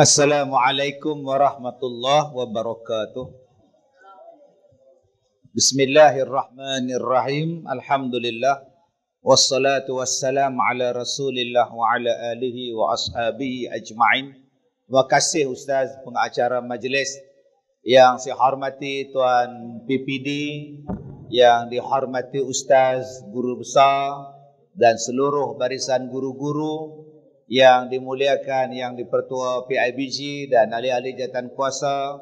Assalamualaikum warahmatullahi wabarakatuh. Bismillahirrahmanirrahim. Alhamdulillah. Wassalatu wassalamu ala rasulillah wa ala alihi wa ashabihi ajma'in. Terima kasih Ustaz pengacara majlis. Yang saya hormati Tuan PPD, yang dihormati Ustaz Guru Besar dan seluruh barisan guru-guru yang dimuliakan yang dipertua PIBG dan ahli-ahli jawatan kuasa,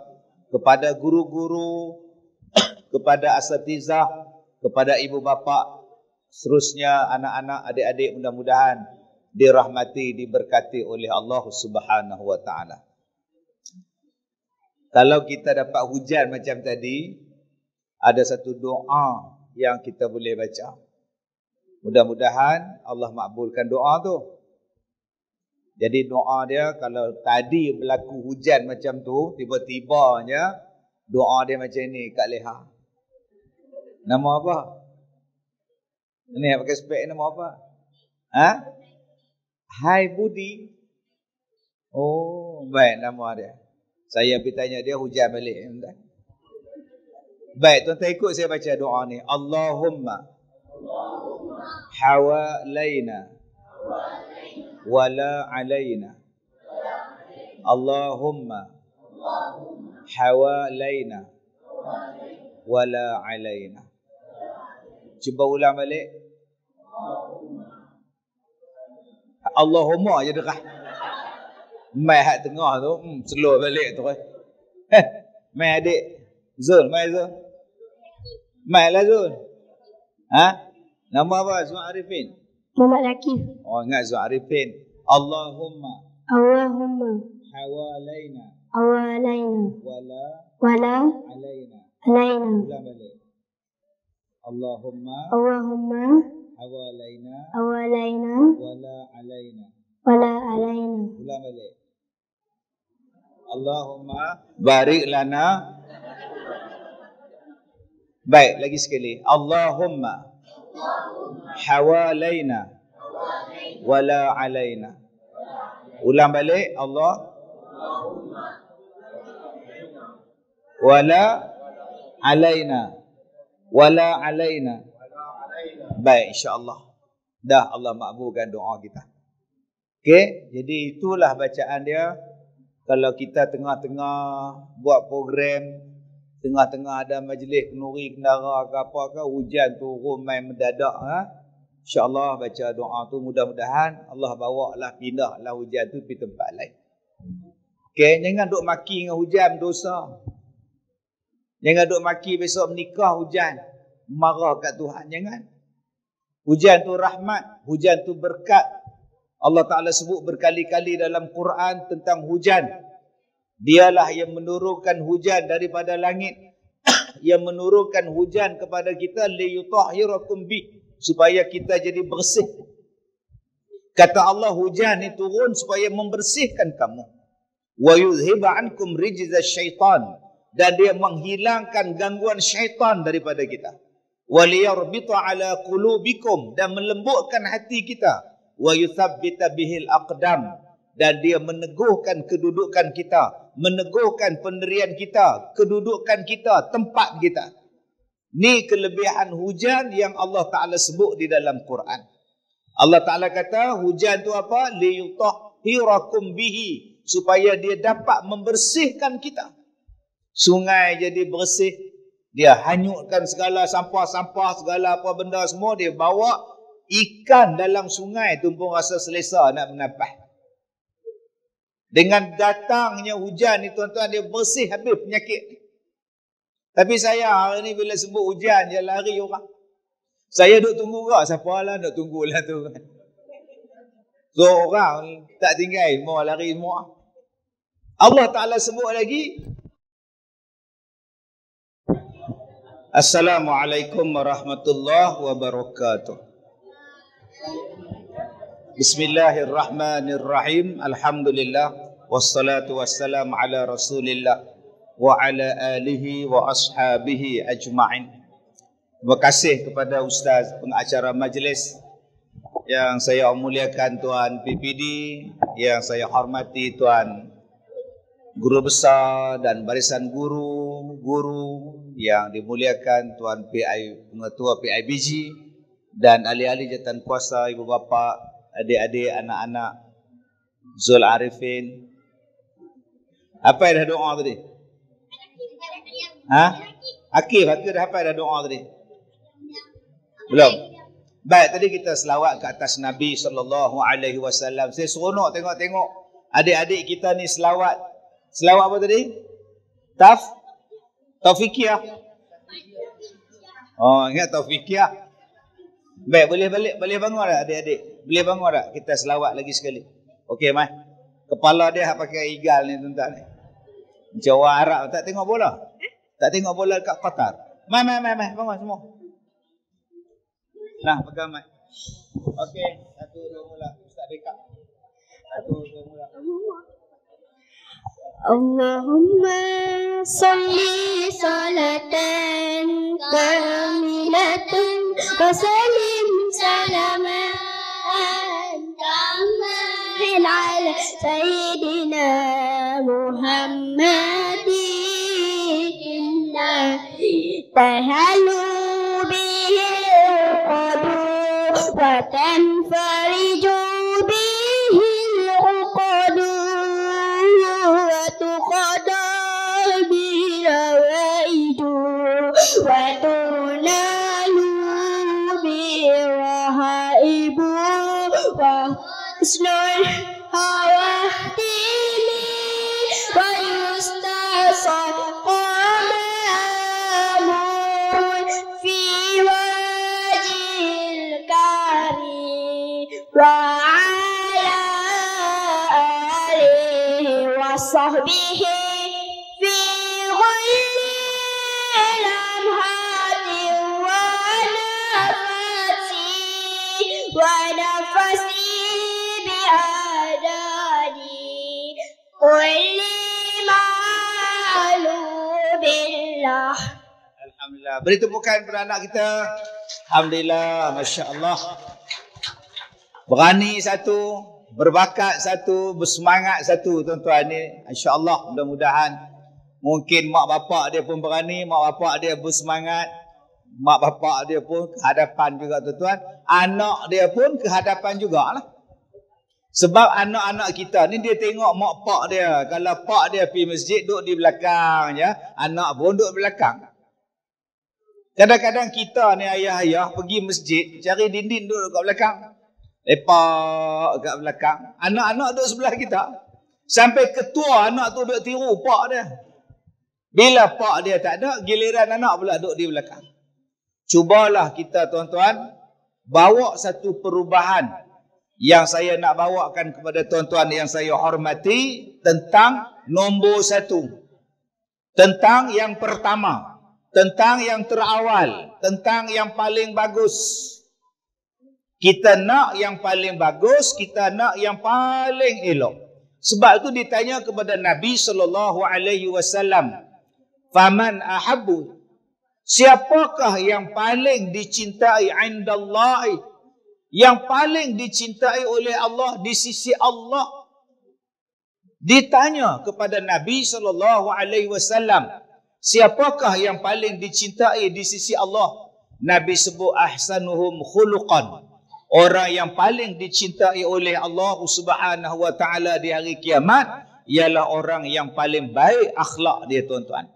kepada guru-guru, kepada asatizah, kepada ibu bapa, seterusnya anak-anak, adik-adik, mudah-mudahan dirahmati, diberkati oleh Allah Subhanahu wa taala. Kalau kita dapat hujan macam tadi, ada satu doa yang kita boleh baca. Mudah-mudahan Allah makbulkan doa tu. Jadi doa dia, kalau tadi berlaku hujan macam tu, tiba-tibanya doa dia macam ni kat leha. Nama apa? Ini yang pakai spek nama apa? Ha? Hai Budi. Oh, baik nama dia. Saya pergi tanya dia, hujan balik. Baik, tuan-tuan ikut saya baca doa ni. Allahumma hawalaina wala alaina. Allahumma hawalaina wala alaina. Cuba ulang balik. Allahumma je derah. Mai hak tengah tu slow balik tu. Mai adik Zul, mai Zul. Mai lah Zul. Ha? Nama apa? Zul Arifin. Muhammad Lakif. Oh, ingat Zul Arifin. Allahumma hawalaina wala alaina. Ulang balik. Allahumma hawalaina wala alaina. Ulang balik. Allahumma barik lana. Baik, lagi sekali. Allahumma hawalaina wala alaina. Ulang balik. Allah wala alaina wala alaina. Baik, insya-Allah. Dah Allah makbulkan doa kita. Okey, jadi itulah bacaan dia. Kalau kita tengah-tengah buat program, tengah-tengah ada majlis kenduri kendara ke apa ke, hujan turun main mendadak, insya-Allah baca doa tu, mudah-mudahan Allah bawa lah, pindah lah hujan tu pergi tempat lain. Okey, jangan duk maki dengan hujan, dosa. Jangan duk maki besok menikah hujan, marah kat Tuhan, jangan. Hujan tu rahmat, hujan tu berkat. Allah Ta'ala sebut berkali-kali dalam Quran tentang hujan. Dialah yang menurunkan hujan daripada langit, yang menurunkan hujan kepada kita liyutahhirakum bi, supaya kita jadi bersih. Kata Allah, hujan ni turun supaya membersihkan kamu. Wa yudhiba ankum rijza syaitan, dan dia menghilangkan gangguan syaitan daripada kita. Wa liyarbita ala qulubikum, dan melembutkan hati kita. Wa yuthabbita bihil aqdam, dan dia meneguhkan kedudukan kita, meneguhkan pendirian kita, kedudukan kita, tempat kita. Ni kelebihan hujan yang Allah Ta'ala sebut di dalam Quran. Allah Ta'ala kata hujan tu apa? Liyutahhirakum bihi, supaya dia dapat membersihkan kita. Sungai jadi bersih, dia hanyutkan segala sampah-sampah, segala apa benda semua, dia bawa ikan dalam sungai tu pun rasa selesa nak menapas. Dengan datangnya hujan ni tuan-tuan, dia bersih habis penyakit. Tapi saya hari ni bila sebut hujan, dia lari orang. Saya duk tunggu kak, siapa lah nak tunggulah tu. So orang tak tinggal, mau lari semua. Allah Ta'ala sebut lagi. Assalamualaikum warahmatullahi wabarakatuh. Bismillahirrahmanirrahim. Alhamdulillah. Wassalatu wassalamu ala rasulillah wa ala alihi wa ashabihi ajma'in. Terima kasih kepada Ustaz pengacara majlis yang saya muliakan Tuan PPD, yang saya hormati Tuan guru besar dan barisan guru yang dimuliakan Tuan PI, Pengetua PIBG dan ahli-ahli jawatan kuasa, ibu bapa, adik-adik, anak-anak, Zul Arifin. Apa yang dah doa tadi? Akif dah apa dah doa tadi? Belum? Baik, tadi kita selawat ke atas Nabi SAW. Saya seronok tengok-tengok adik-adik kita ni selawat. Selawat apa tadi? Taufiqiyah. Oh, ingat Taufiqiyah. Baik, boleh bangun tak adik-adik? Boleh bangun tak? Kita selawat lagi sekali. Okey, Mai. Kepala dia pakai igal ni tuan-tuan ni. Macam orang Arab tak tengok bola. Tak tengok bola kat Qatar. Mai, bangun semua. Nah, pegang mic. Okey, 1 2 mula. Ustaz backup. 1 2 mula. Allahumma salli salatan kamilatan wa sallim salaman kamil ala sayyidina Muhammadin inna tahalu bihi wa tanfariju bihi al-uqadu wa tuqada bihi al-awaidu wa tunalu bihi rahaibu wa husnul hawahtimi wa yustasad وعلى آله وصحبه في غير لمحات ونفسي بأعدادي كل معلوم بالله. Alhamdulillah. Beri tepukan kepada anak kita. Alhamdulillah, Masya Allah. Berani satu, berbakat satu, bersemangat satu tuan-tuan ni. InsyaAllah mudah-mudahan mungkin mak bapak dia pun berani, mak bapak dia bersemangat, mak bapak dia pun kehadapan juga tuan-tuan. Anak dia pun kehadapan jugalah. Sebab anak-anak kita ni dia tengok mak pak dia. Kalau pak dia pergi masjid duduk di belakang je, anak pun duduk belakang. Kadang-kadang kita ni ayah-ayah pergi masjid cari dinding duduk kat belakang. Lepak kat belakang. Anak-anak duduk sebelah kita. Sampai ketua anak tu duduk tiru pak dia. Bila pak dia tak ada, giliran anak pula duduk di belakang. Cubalah kita tuan-tuan bawa satu perubahan yang saya nak bawakan kepada tuan-tuan yang saya hormati tentang nombor 1. Tentang yang pertama. Tentang yang terawal. Tentang yang paling bagus. Kita nak yang paling bagus, kita nak yang paling elok. Sebab itu ditanya kepada Nabi SAW, "Faman ahabbu?" Siapakah yang paling dicintai indallahi? Yang paling dicintai oleh Allah di sisi Allah? Ditanya kepada Nabi SAW, siapakah yang paling dicintai di sisi Allah? Nabi sebut ahsanuhum khuluqan. Orang yang paling dicintai oleh Allah Subhanahu wa taala di hari kiamat ialah orang yang paling baik akhlak dia tuan-tuan.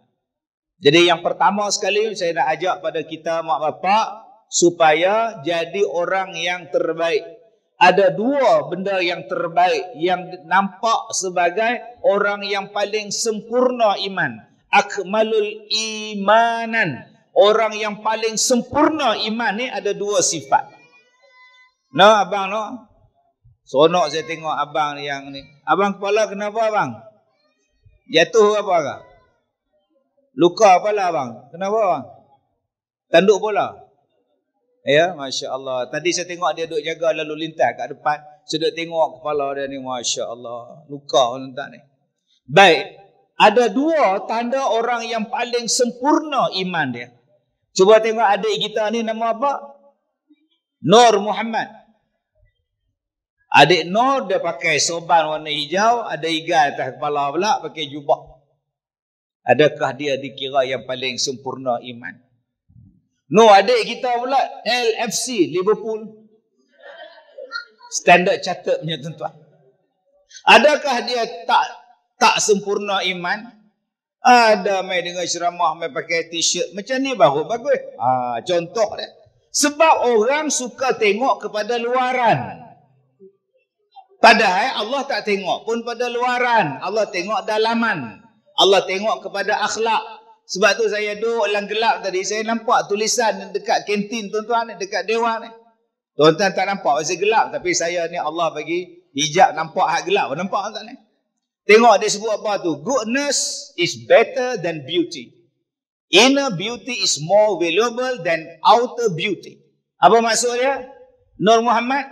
Jadi yang pertama sekali saya nak ajak pada kita mak bapak supaya jadi orang yang terbaik. Ada 2 benda yang terbaik yang nampak sebagai orang yang paling sempurna iman. Akmalul imanan. Orang yang paling sempurna iman ni ada 2 sifat. No, abang no. Seronok saya tengok abang yang ni. Abang kepala kenapa abang? Jatuh apa kah? Luka kepala abang. Kenapa abang? Tanduk bola. Ya, Masya Allah. Tadi saya tengok dia duduk jaga lalu lintas kat depan. Saya duduk tengok kepala dia ni. Masya Allah. Luka tak ni. Baik. Ada 2 tanda orang yang paling sempurna iman dia. Cuba tengok adik kita ni nama apa? Nur Muhammad. Adik Nur dia pakai sorban warna hijau, ada igal atas kepala pula, pakai jubah. Adakah dia dikira yang paling sempurna iman? No, adik kita pula LFC, Liverpool. Standard Chartered punya tuan-tuan. Adakah dia tak sempurna iman? Ada main dengan ceramah, main pakai t-shirt. Macam ni baru bagus. Contoh dia. Sebab orang suka tengok kepada luaran. Padahal Allah tak tengok pun pada luaran. Allah tengok dalaman. Allah tengok kepada akhlak. Sebab tu saya duduk dalam gelap tadi. Saya nampak tulisan dekat kantin tuan-tuan, dekat dewan ni. Tuan-tuan tak nampak pasal gelap. Tapi saya ni Allah bagi hijab nampak hak gelap. Nampak tak ni? Tengok dia sebut apa tu. Goodness is better than beauty. Inner beauty is more valuable than outer beauty. Apa maksud dia? Nur Muhammad?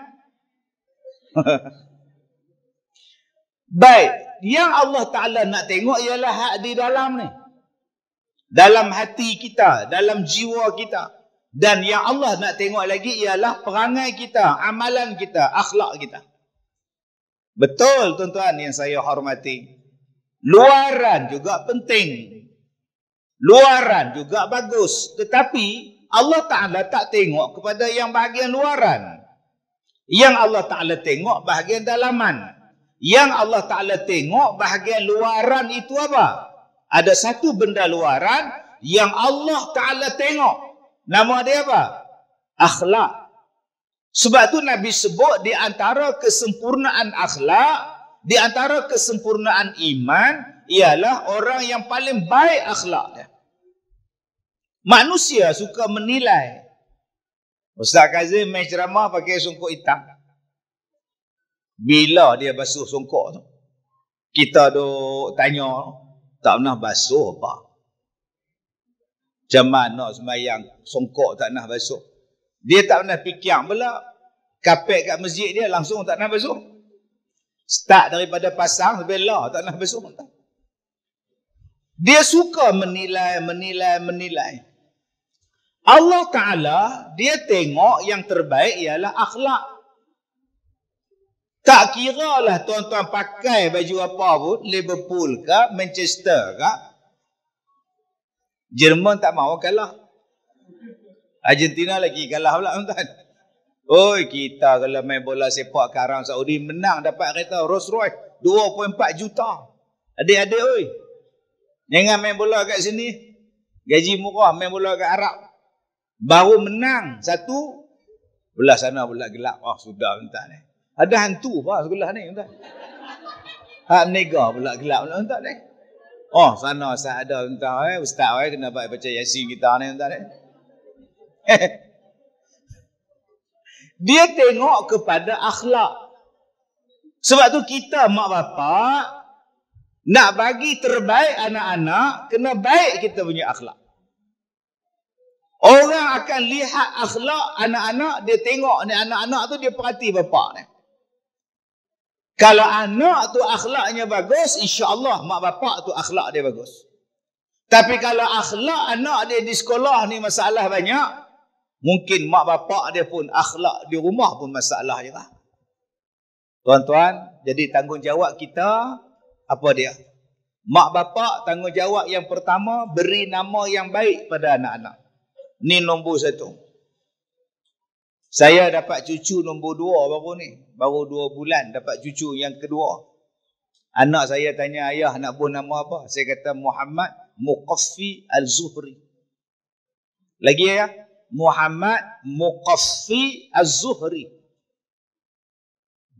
Baik. Yang Allah Ta'ala nak tengok ialah hak di dalam ni. Dalam hati kita. Dalam jiwa kita. Dan yang Allah nak tengok lagi ialah perangai kita. Amalan kita. Akhlak kita. Betul tuan-tuan yang saya hormati. Luaran juga penting. Luaran juga bagus. Tetapi Allah Ta'ala tak tengok kepada yang bahagian luaran. Yang Allah Ta'ala tengok bahagian dalaman. Yang Allah Ta'ala tengok bahagian luaran itu apa? Ada satu benda luaran yang Allah Ta'ala tengok. Nama dia apa? Akhlak. Sebab tu Nabi sebut di antara kesempurnaan akhlak, di antara kesempurnaan iman, ialah orang yang paling baik akhlak dia. Manusia suka menilai. Ustaz Kazim main ceramah pakai songkok hitam. Bila dia basuh songkok tu? Kita duk tanya, tak pernah basuh apa? Macam mana sembahyang songkok tak pernah basuh? Dia tak pernah fikir pula. Kapet kat masjid dia langsung tak pernah basuh. Start daripada pasang sampai lah tak pernah basuh. Dia suka menilai. Allah Ta'ala, dia tengok yang terbaik ialah akhlak. Tak kira lah tuan-tuan pakai baju apa pun, Liverpool ke, Manchester ke. Jerman tak mahu kalah. Argentina lagi kalah pula tuan-tuan. Oi, kita kalau main bola sepak kat Arab Saudi, menang dapat kereta Rolls Royce 2.4 juta. Adik-adik oi. Jangan main bola kat sini. Gaji murah main bola kat Arab. Baru menang satu, belah sana belah gelap. Sudah tuan-tuan ni. Ada hantu apa sekolah ni tuan. Hak menega pula gelap pula tuan ni. Sana saya ada tuan ustaz kena baca Yasin kita ni tuan ni. Dia tengok kepada akhlak. Sebab tu kita mak bapak nak bagi terbaik anak-anak, kena baik kita punya akhlak. Orang akan lihat akhlak anak-anak, dia tengok ni anak-anak tu dia perhati bapak ni. Kalau anak tu akhlaknya bagus, insya-Allah mak bapak tu akhlak dia bagus. Tapi kalau akhlak anak dia di sekolah ni masalah banyak, mungkin mak bapak dia pun akhlak di rumah pun masalah juga. Tuan-tuan, jadi tanggungjawab kita apa dia? Mak bapak tanggungjawab yang pertama, beri nama yang baik pada anak-anak. Ni nombor satu. Saya dapat cucu nombor 2 baru ni. Baru 2 bulan dapat cucu yang kedua. Anak saya tanya, ayah nak buat nama apa? Saya kata Muhammad Muqaffi Al-Zuhri. Lagi ya? Muhammad Muqaffi Al-Zuhri.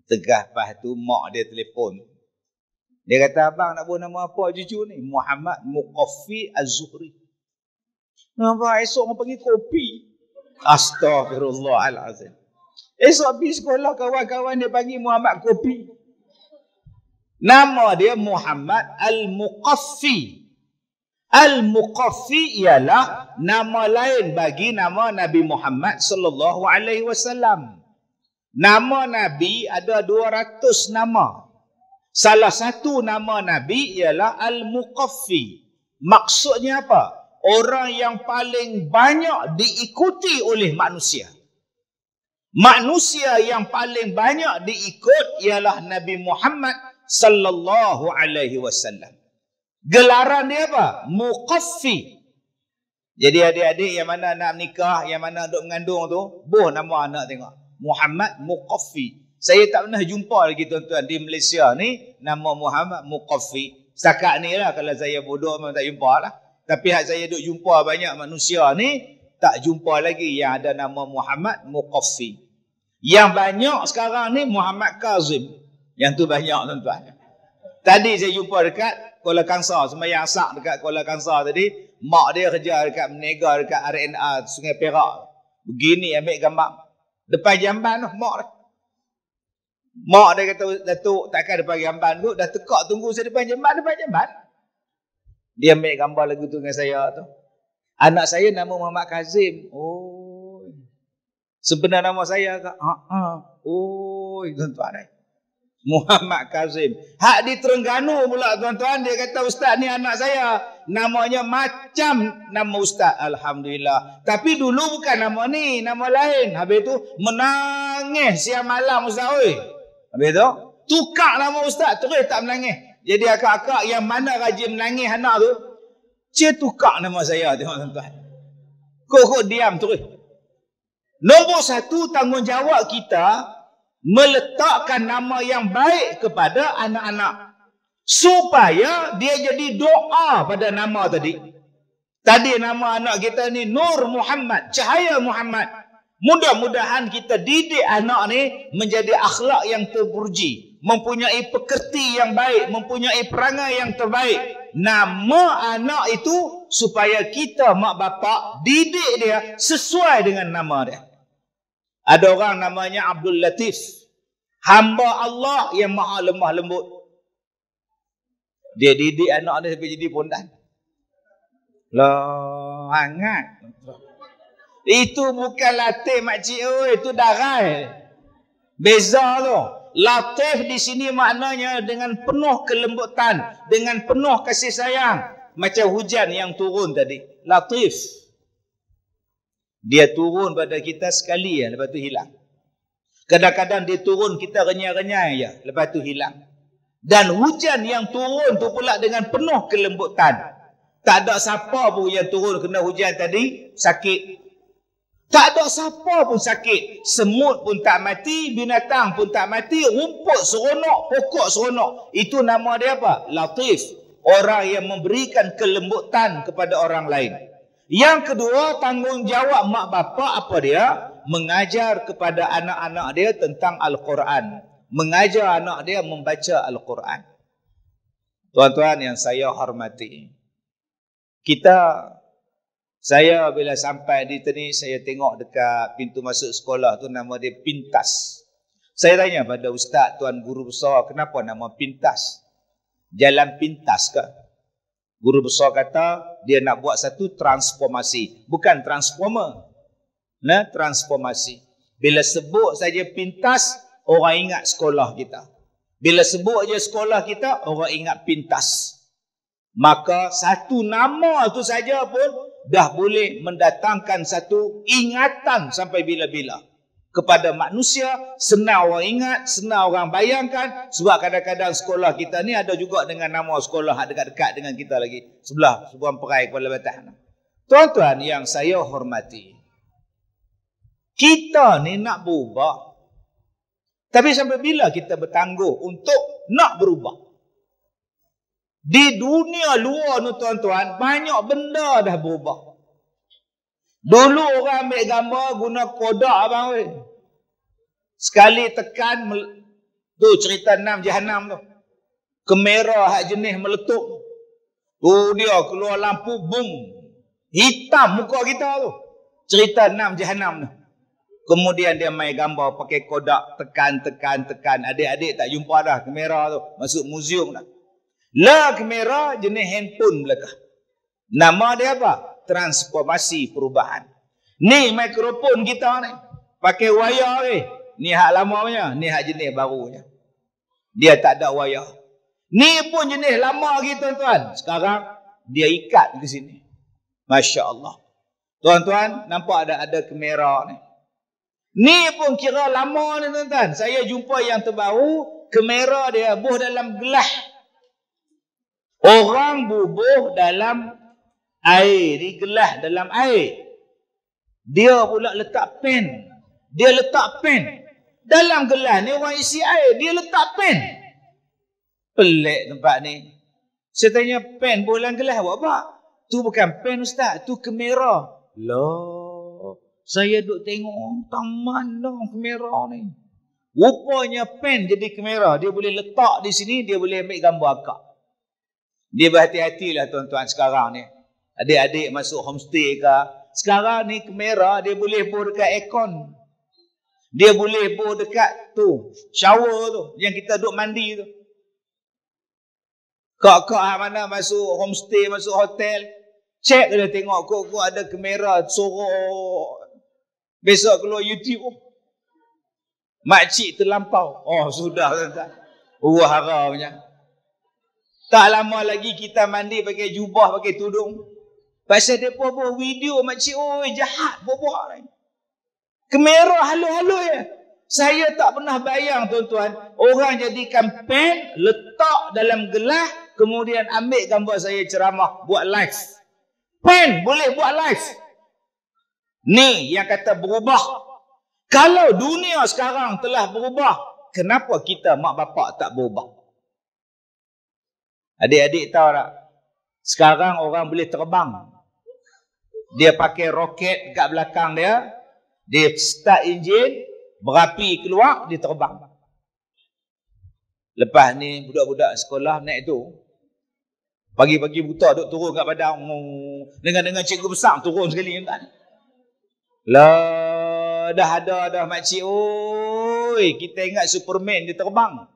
Tegah lepas tu mak dia telefon. Dia kata, abang nak buat nama apa cucu ni? Muhammad Muqaffi Al-Zuhri. Nampak esok orang panggil kopi. Astaghfirullahalazim. Esok pergi sekolah kawan-kawan dia panggil Muhammad kopi. Nama dia Muhammad Al-Muqaffi. Al-Muqaffi ialah nama lain bagi nama Nabi Muhammad sallallahu alaihi wasallam. Nama Nabi ada 200 nama. Salah satu nama Nabi ialah Al-Muqaffi. Maksudnya apa? Orang yang paling banyak diikuti oleh manusia. Manusia yang paling banyak diikut ialah Nabi Muhammad sallallahu alaihi wasallam. Gelaran dia apa? Muqaffi. Jadi adik-adik yang mana nak nikah, yang mana duk mengandung tu, boh nama anak tengok. Muhammad Muqaffi. Saya tak pernah jumpa lagi tuan-tuan di Malaysia ni nama Muhammad Muqaffi. Setakat ni lah, kalau saya bodoh memang tak jumpa lah. Tapi hak saya duk jumpa banyak manusia ni, tak jumpa lagi yang ada nama Muhammad Muqaffi. Yang banyak sekarang ni Muhammad Kazim. Yang tu banyak tuan-tuan. Tadi saya jumpa dekat Kuala Kangsar, sembahyang asak dekat Kuala Kangsar tadi, mak dia kerja dekat menega dekat RNA Sungai Perak. Begini ambil gambar. Depan jamban tu, mak dia. Mak dia kata, Datuk takkan depan jamban tu, dah tekak tunggu saya depan jamban. Dia ambil gambar lagu tu dengan saya tu. Anak saya nama Muhammad Kazim. Oh. Sebenar nama saya ke? Oh, tuan-tuan. Muhammad Kazim. Hak di Terengganu pula tuan-tuan, dia kata ustaz ni anak saya. Namanya macam nama ustaz. Alhamdulillah. Tapi dulu bukan nama ni, nama lain. Habis tu menangis siang malam ustaz. Oi. Habis tu tukar nama ustaz, terus tak menangis. Jadi akak-akak yang mana rajin menangis anak tu, dia tukar nama saya tengok tuan-tuan. Kok diam terus. Nombor satu, tanggungjawab kita meletakkan nama yang baik kepada anak-anak supaya dia jadi doa pada nama tadi. Tadi nama anak kita ni Nur Muhammad, Cahaya Muhammad. Mudah-mudahan kita didik anak ni menjadi akhlak yang terpuji, mempunyai pekerti yang baik, mempunyai perangai yang terbaik. Nama anak itu supaya kita mak bapak didik dia sesuai dengan nama dia. Ada orang namanya Abdul Latif, hamba Allah yang maha lemah lembut. Dia didik anak dia sampai jadi pondan. Lah, hangat. Itu bukan latif makcik, itu darai. Beza tu. Latif di sini maknanya dengan penuh kelembutan, dengan penuh kasih sayang. Macam hujan yang turun tadi. Latif. Dia turun pada kita sekali ya, lepas tu hilang. Kadang-kadang dia turun kita renyai-renyai ya, lepas tu hilang. Dan hujan yang turun tu pula dengan penuh kelembutan. Tak ada siapa pun yang turun kena hujan tadi sakit. Tak ada siapa pun sakit. Semut pun tak mati, binatang pun tak mati, rumput seronok, pokok seronok. Itu nama dia apa? Latif. Orang yang memberikan kelembutan kepada orang lain. Yang kedua, tanggungjawab mak bapak apa dia? Mengajar kepada anak-anak dia tentang Al-Quran. Mengajar anak dia membaca Al-Quran. Tuan-tuan yang saya hormati, saya bila sampai di sini, saya tengok dekat pintu masuk sekolah tu nama dia Pintas. Saya tanya pada ustaz, tuan guru besar, kenapa nama Pintas? Jalan pintas ke? Guru besar kata dia nak buat satu transformasi, bukan transformer. Nah, transformasi. Bila sebut saja Pintas, orang ingat sekolah kita. Bila sebut je sekolah kita, orang ingat Pintas. Maka satu nama tu saja pun dah boleh mendatangkan satu ingatan sampai bila-bila kepada manusia. Senang orang ingat, senang orang bayangkan. Sebab kadang-kadang sekolah kita ni ada juga dengan nama sekolah dekat-dekat dengan kita lagi. Sebelah Sebuah Perai Kuala Batam. Tuan-tuan yang saya hormati, kita ni nak berubah. Tapi sampai bila kita bertangguh untuk nak berubah? Di dunia luar ni tuan-tuan, banyak benda dah berubah. Dulu orang ambil gambar guna kodak abang weh. Sekali tekan tu cerita 6 Jahanam tu. Kamera hak jenis meletup. Tu dia keluar lampu boom. Hitam muka kita tu. Cerita 6 Jahanam tu. Kemudian dia main gambar pakai kodak, tekan. Adik-adik tak jumpa dah kamera tu. Masuk muzium dah. Lah kamera jenis handphone belakang. Nama dia apa? Transformasi perubahan. Ni mikrofon kita ni. Pakai wayar ni. Ni hak lamanya, ni hak jenis barunya. Dia tak ada wayar. Ni pun jenis lama lagi tuan-tuan. Sekarang dia ikat ke sini. Masya Allah. Tuan-tuan nampak ada kamera ni. Ni pun kira lama ni tuan-tuan. Saya jumpa yang terbaru, kamera dia bubuh dalam gelas. Orang bubuh dalam air, di gelas dalam air. Dia pula letak pen. Dia letak pen. Dalam gelas ni orang isi air, dia letak pen. Pelik tempat ni. Saya tanya, pen bubuh dalam gelas buat apa? Tu bukan pen ustaz, tu kamera. Loh, saya duk tengok taman dah kamera ni. Rupanya pen jadi kamera. Dia boleh letak di sini, dia boleh ambil gambar akak. Dia berhati-hatilah tuan-tuan sekarang ni. Adik-adik masuk homestay ke. Sekarang ni kamera dia boleh buat dekat aircon. Dia boleh buat dekat tu, shower tu. Yang kita duk mandi tu. Kak-kak mana masuk homestay, masuk hotel. Cek dia tengok kok ada kamera sorok. Besok keluar YouTube. Makcik terlampau. Oh sudah tuan-tuan. Hara punya. Tak lama lagi kita mandi pakai jubah, pakai tudung. Pasal dia buat video makcik, oi jahat buat ni. Kamera halu-halu ya. Saya tak pernah bayang tuan-tuan, orang jadikan pen, letak dalam gelas, kemudian ambil gambar saya ceramah, buat live. Pen boleh buat live. Ni yang kata berubah. Kalau dunia sekarang telah berubah, kenapa kita mak bapak tak berubah? Adik-adik tahu tak? Sekarang orang boleh terbang. Dia pakai roket kat belakang dia. Dia start enjin. Berapi keluar, dia terbang. Lepas ni budak-budak sekolah naik tu. Pagi-pagi buta duk turun kat padang. Dengan cikgu besar turun sekali kan. Lah, dah ada dah makcik. Oi, kita ingat Superman dia terbang.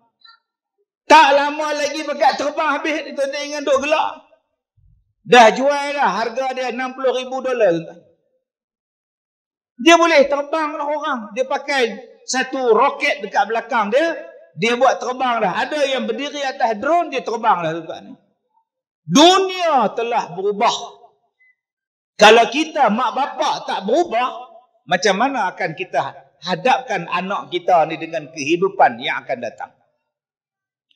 Tak lama lagi bakat terbang habis dia tuan ingat duk gelak. Dah jual dah, harga dia $60,000. Dia boleh terbang lah orang. Dia pakai satu roket dekat belakang dia. Dia buat terbang dah. Ada yang berdiri atas drone, dia terbang lah tuan. Dunia telah berubah. Kalau kita mak bapak tak berubah, macam mana akan kita hadapkan anak kita ni dengan kehidupan yang akan datang?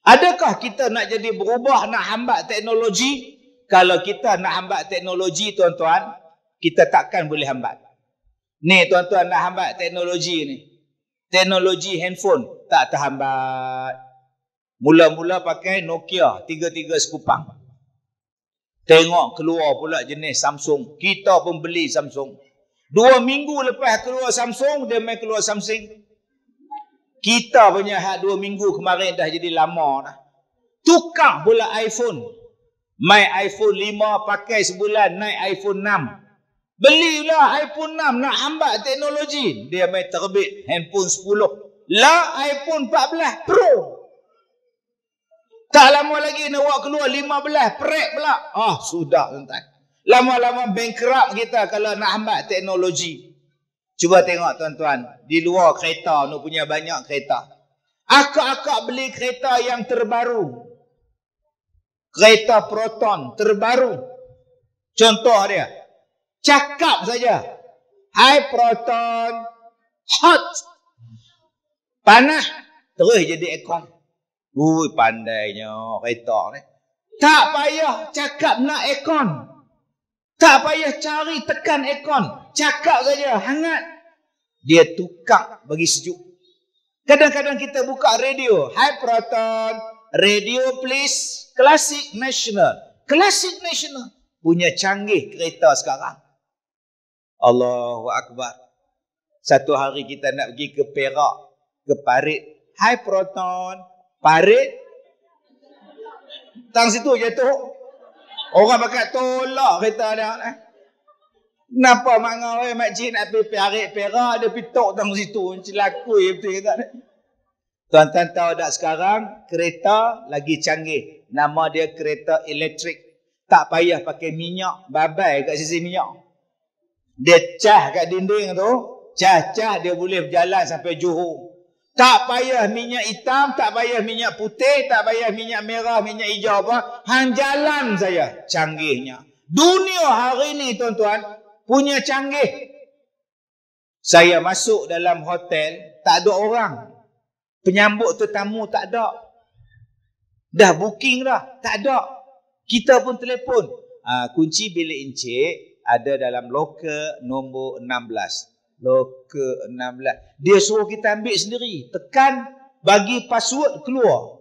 Adakah kita nak jadi berubah, nak hambat teknologi? Kalau kita nak hambat teknologi tuan-tuan, kita takkan boleh hambat. Ni tuan-tuan nak hambat teknologi ni. Teknologi handphone tak terhambat. Mula-mula pakai Nokia 33 sekupang. Tengok keluar pula jenis Samsung. Kita pun beli Samsung. 2 minggu lepas keluar Samsung, dia main keluar Samsung. Kita punya 2 minggu kemarin dah jadi lama dah. Tukar pula iPhone. Main iPhone 5 pakai sebulan, naik iPhone 6. Belilah iPhone 6 nak hambat teknologi. Dia main terbit handphone 10. Lah iPhone 14 Pro. Tak lama lagi nak buat keluar 15 Prek pula. Sudah tuan-tuan. Lama-lama bankrupt kita kalau nak hambat teknologi. Cuba tengok tuan-tuan. Di luar kereta ni punya banyak kereta. Akak-akak beli kereta yang terbaru. Kereta Proton terbaru. Contoh dia. Cakap saja. Hai Proton. Hot. Panas. Terus jadi aircon. Ui pandainya kereta ni. Tak payah cakap nak aircon. Tak payah cari tekan aircon. Cakap saja hangat. Dia tukar bagi sejuk. Kadang-kadang kita buka radio. Hai Proton. Radio please. Classic National. Classic National. Punya canggih kereta sekarang. Allahu Akbar. Satu hari kita nak pergi ke Perak. Ke Parit. Hai Proton. Parit. Tang situ jatuh. Orang pakat tolak kereta dia. Kenapa mak ngau makcik nak pergi Parit Perak. Dia pergi tok tang situ. Celakui betul kata dia. Tuan-tuan tahu tak sekarang kereta lagi canggih. Nama dia kereta elektrik. Tak payah pakai minyak. Babai kat sisi minyak. Dia cah kat dinding tu. Cah-cah dia boleh berjalan sampai Johor. Tak payah minyak hitam. Tak payah minyak putih. Tak payah minyak merah. Minyak hijau apa. Hang jalan saya. Canggihnya. Dunia hari ni tuan-tuan. Punya canggih. Saya masuk dalam hotel, tak ada orang. Penyambut tetamu tak ada. Dah booking dah, tak ada. Kita pun telefon. Kunci bilik encik ada dalam loker nombor 16. Loker 16. Dia suruh kita ambil sendiri. Tekan, bagi password, keluar.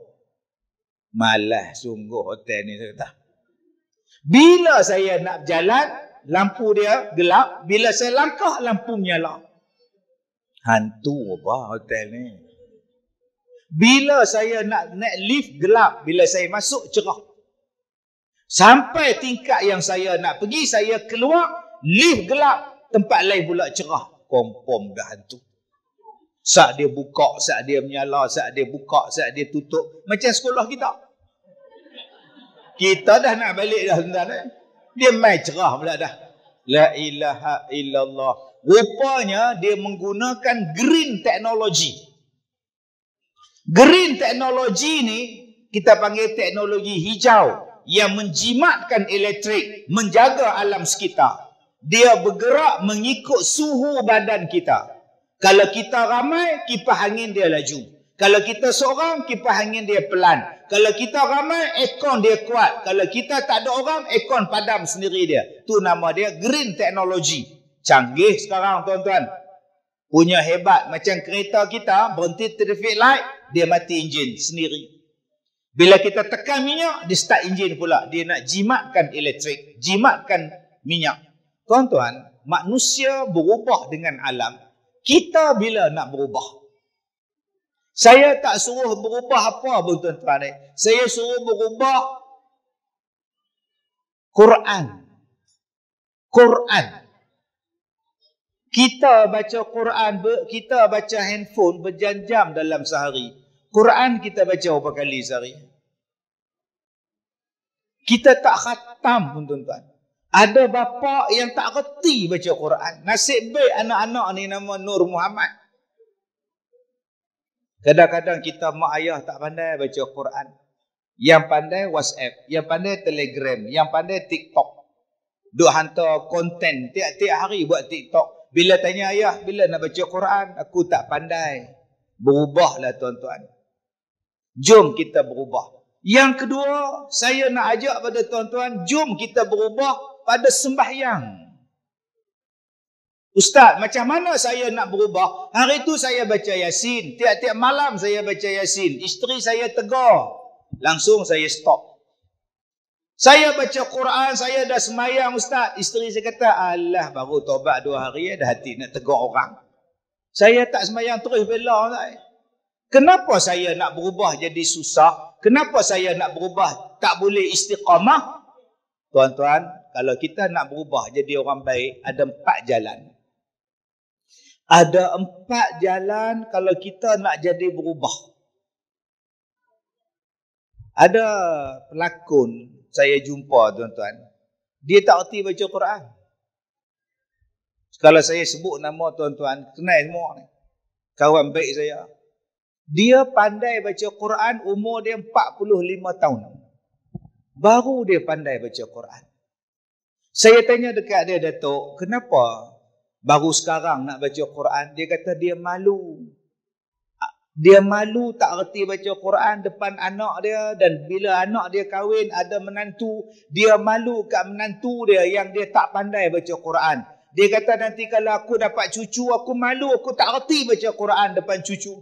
Malas sungguh hotel ni, saya kata. Bila saya nak berjalan, lampu dia gelap. Bila saya langkah, lampu menyala. Hantu apa hotel ni? Bila saya nak naik lift, gelap. Bila saya masuk, cerah. Sampai tingkat yang saya nak pergi, saya keluar, lift gelap. Tempat lain pula cerah. Kompom dah hantu. Saat dia buka, saat dia menyala, saat dia buka, saat dia tutup. Macam sekolah kita. Kita dah nak balik dah tuan-tuan. Dia main cerah pula dah. La ilaha illallah. Rupanya dia menggunakan green technology. Green technology ni kita panggil teknologi hijau yang menjimatkan elektrik, menjaga alam sekitar. Dia bergerak mengikut suhu badan kita. Kalau kita ramai, kipas angin dia laju. Kalau kita seorang, kipas angin dia pelan. Kalau kita ramai, aircon dia kuat. Kalau kita tak ada orang, aircon padam sendiri dia. Tu nama dia green technology. Canggih sekarang tuan-tuan. Punya hebat. Macam kereta kita, berhenti traffic light, dia mati enjin sendiri. Bila kita tekan minyak, dia start enjin pula. Dia nak jimatkan elektrik, jimatkan minyak. Tuan-tuan, manusia berubah dengan alam. Kita bila nak berubah? Saya tak suruh berubah apa pun tuan-tuan. Saya suruh berubah Quran. Quran. Kita baca Quran, kita baca handphone berjam-jam dalam sehari. Quran kita baca berapa kali sehari? Kita tak khatam pun tuan-tuan. Ada bapa yang tak reti baca Quran. Nasib baik anak-anak ni nama Nur Muhammad. Kadang-kadang kita mak ayah tak pandai baca Quran. Yang pandai WhatsApp, yang pandai Telegram, yang pandai TikTok. Duk hantar konten tiap-tiap hari buat TikTok. Bila tanya ayah, bila nak baca Quran? Aku tak pandai. Berubahlah tuan-tuan. Jom kita berubah. Yang kedua, saya nak ajak pada tuan-tuan, jom kita berubah pada sembahyang. Ustaz, macam mana saya nak berubah? Hari itu saya baca Yasin. Tiap-tiap malam saya baca Yasin. Isteri saya tegur. Langsung saya stop. Saya baca Quran, saya dah semayang Ustaz. Isteri saya kata, alah baru taubat 2 hari, dah hati nak tegur orang. Saya tak semayang terus bela. Kenapa saya nak berubah jadi susah? Kenapa saya nak berubah tak boleh istiqamah? Tuan-tuan, kalau kita nak berubah jadi orang baik, ada 4 jalan. Ada 4 jalan kalau kita nak jadi berubah. Ada pelakon saya jumpa tuan-tuan. Dia tak erti baca Quran. Kalau saya sebut nama tuan-tuan, kenal semua ni. Kawan baik saya. Dia pandai baca Quran, umur dia 45 tahun. Baru dia pandai baca Quran. Saya tanya dekat dia, Datuk, kenapa baru sekarang nak baca Quran? Dia kata dia malu. Dia malu tak erti baca Quran depan anak dia. Dan bila anak dia kahwin ada menantu, dia malu kat menantu dia yang dia tak pandai baca Quran. Dia kata nanti kalau aku dapat cucu, aku malu, aku tak erti baca Quran depan cucu.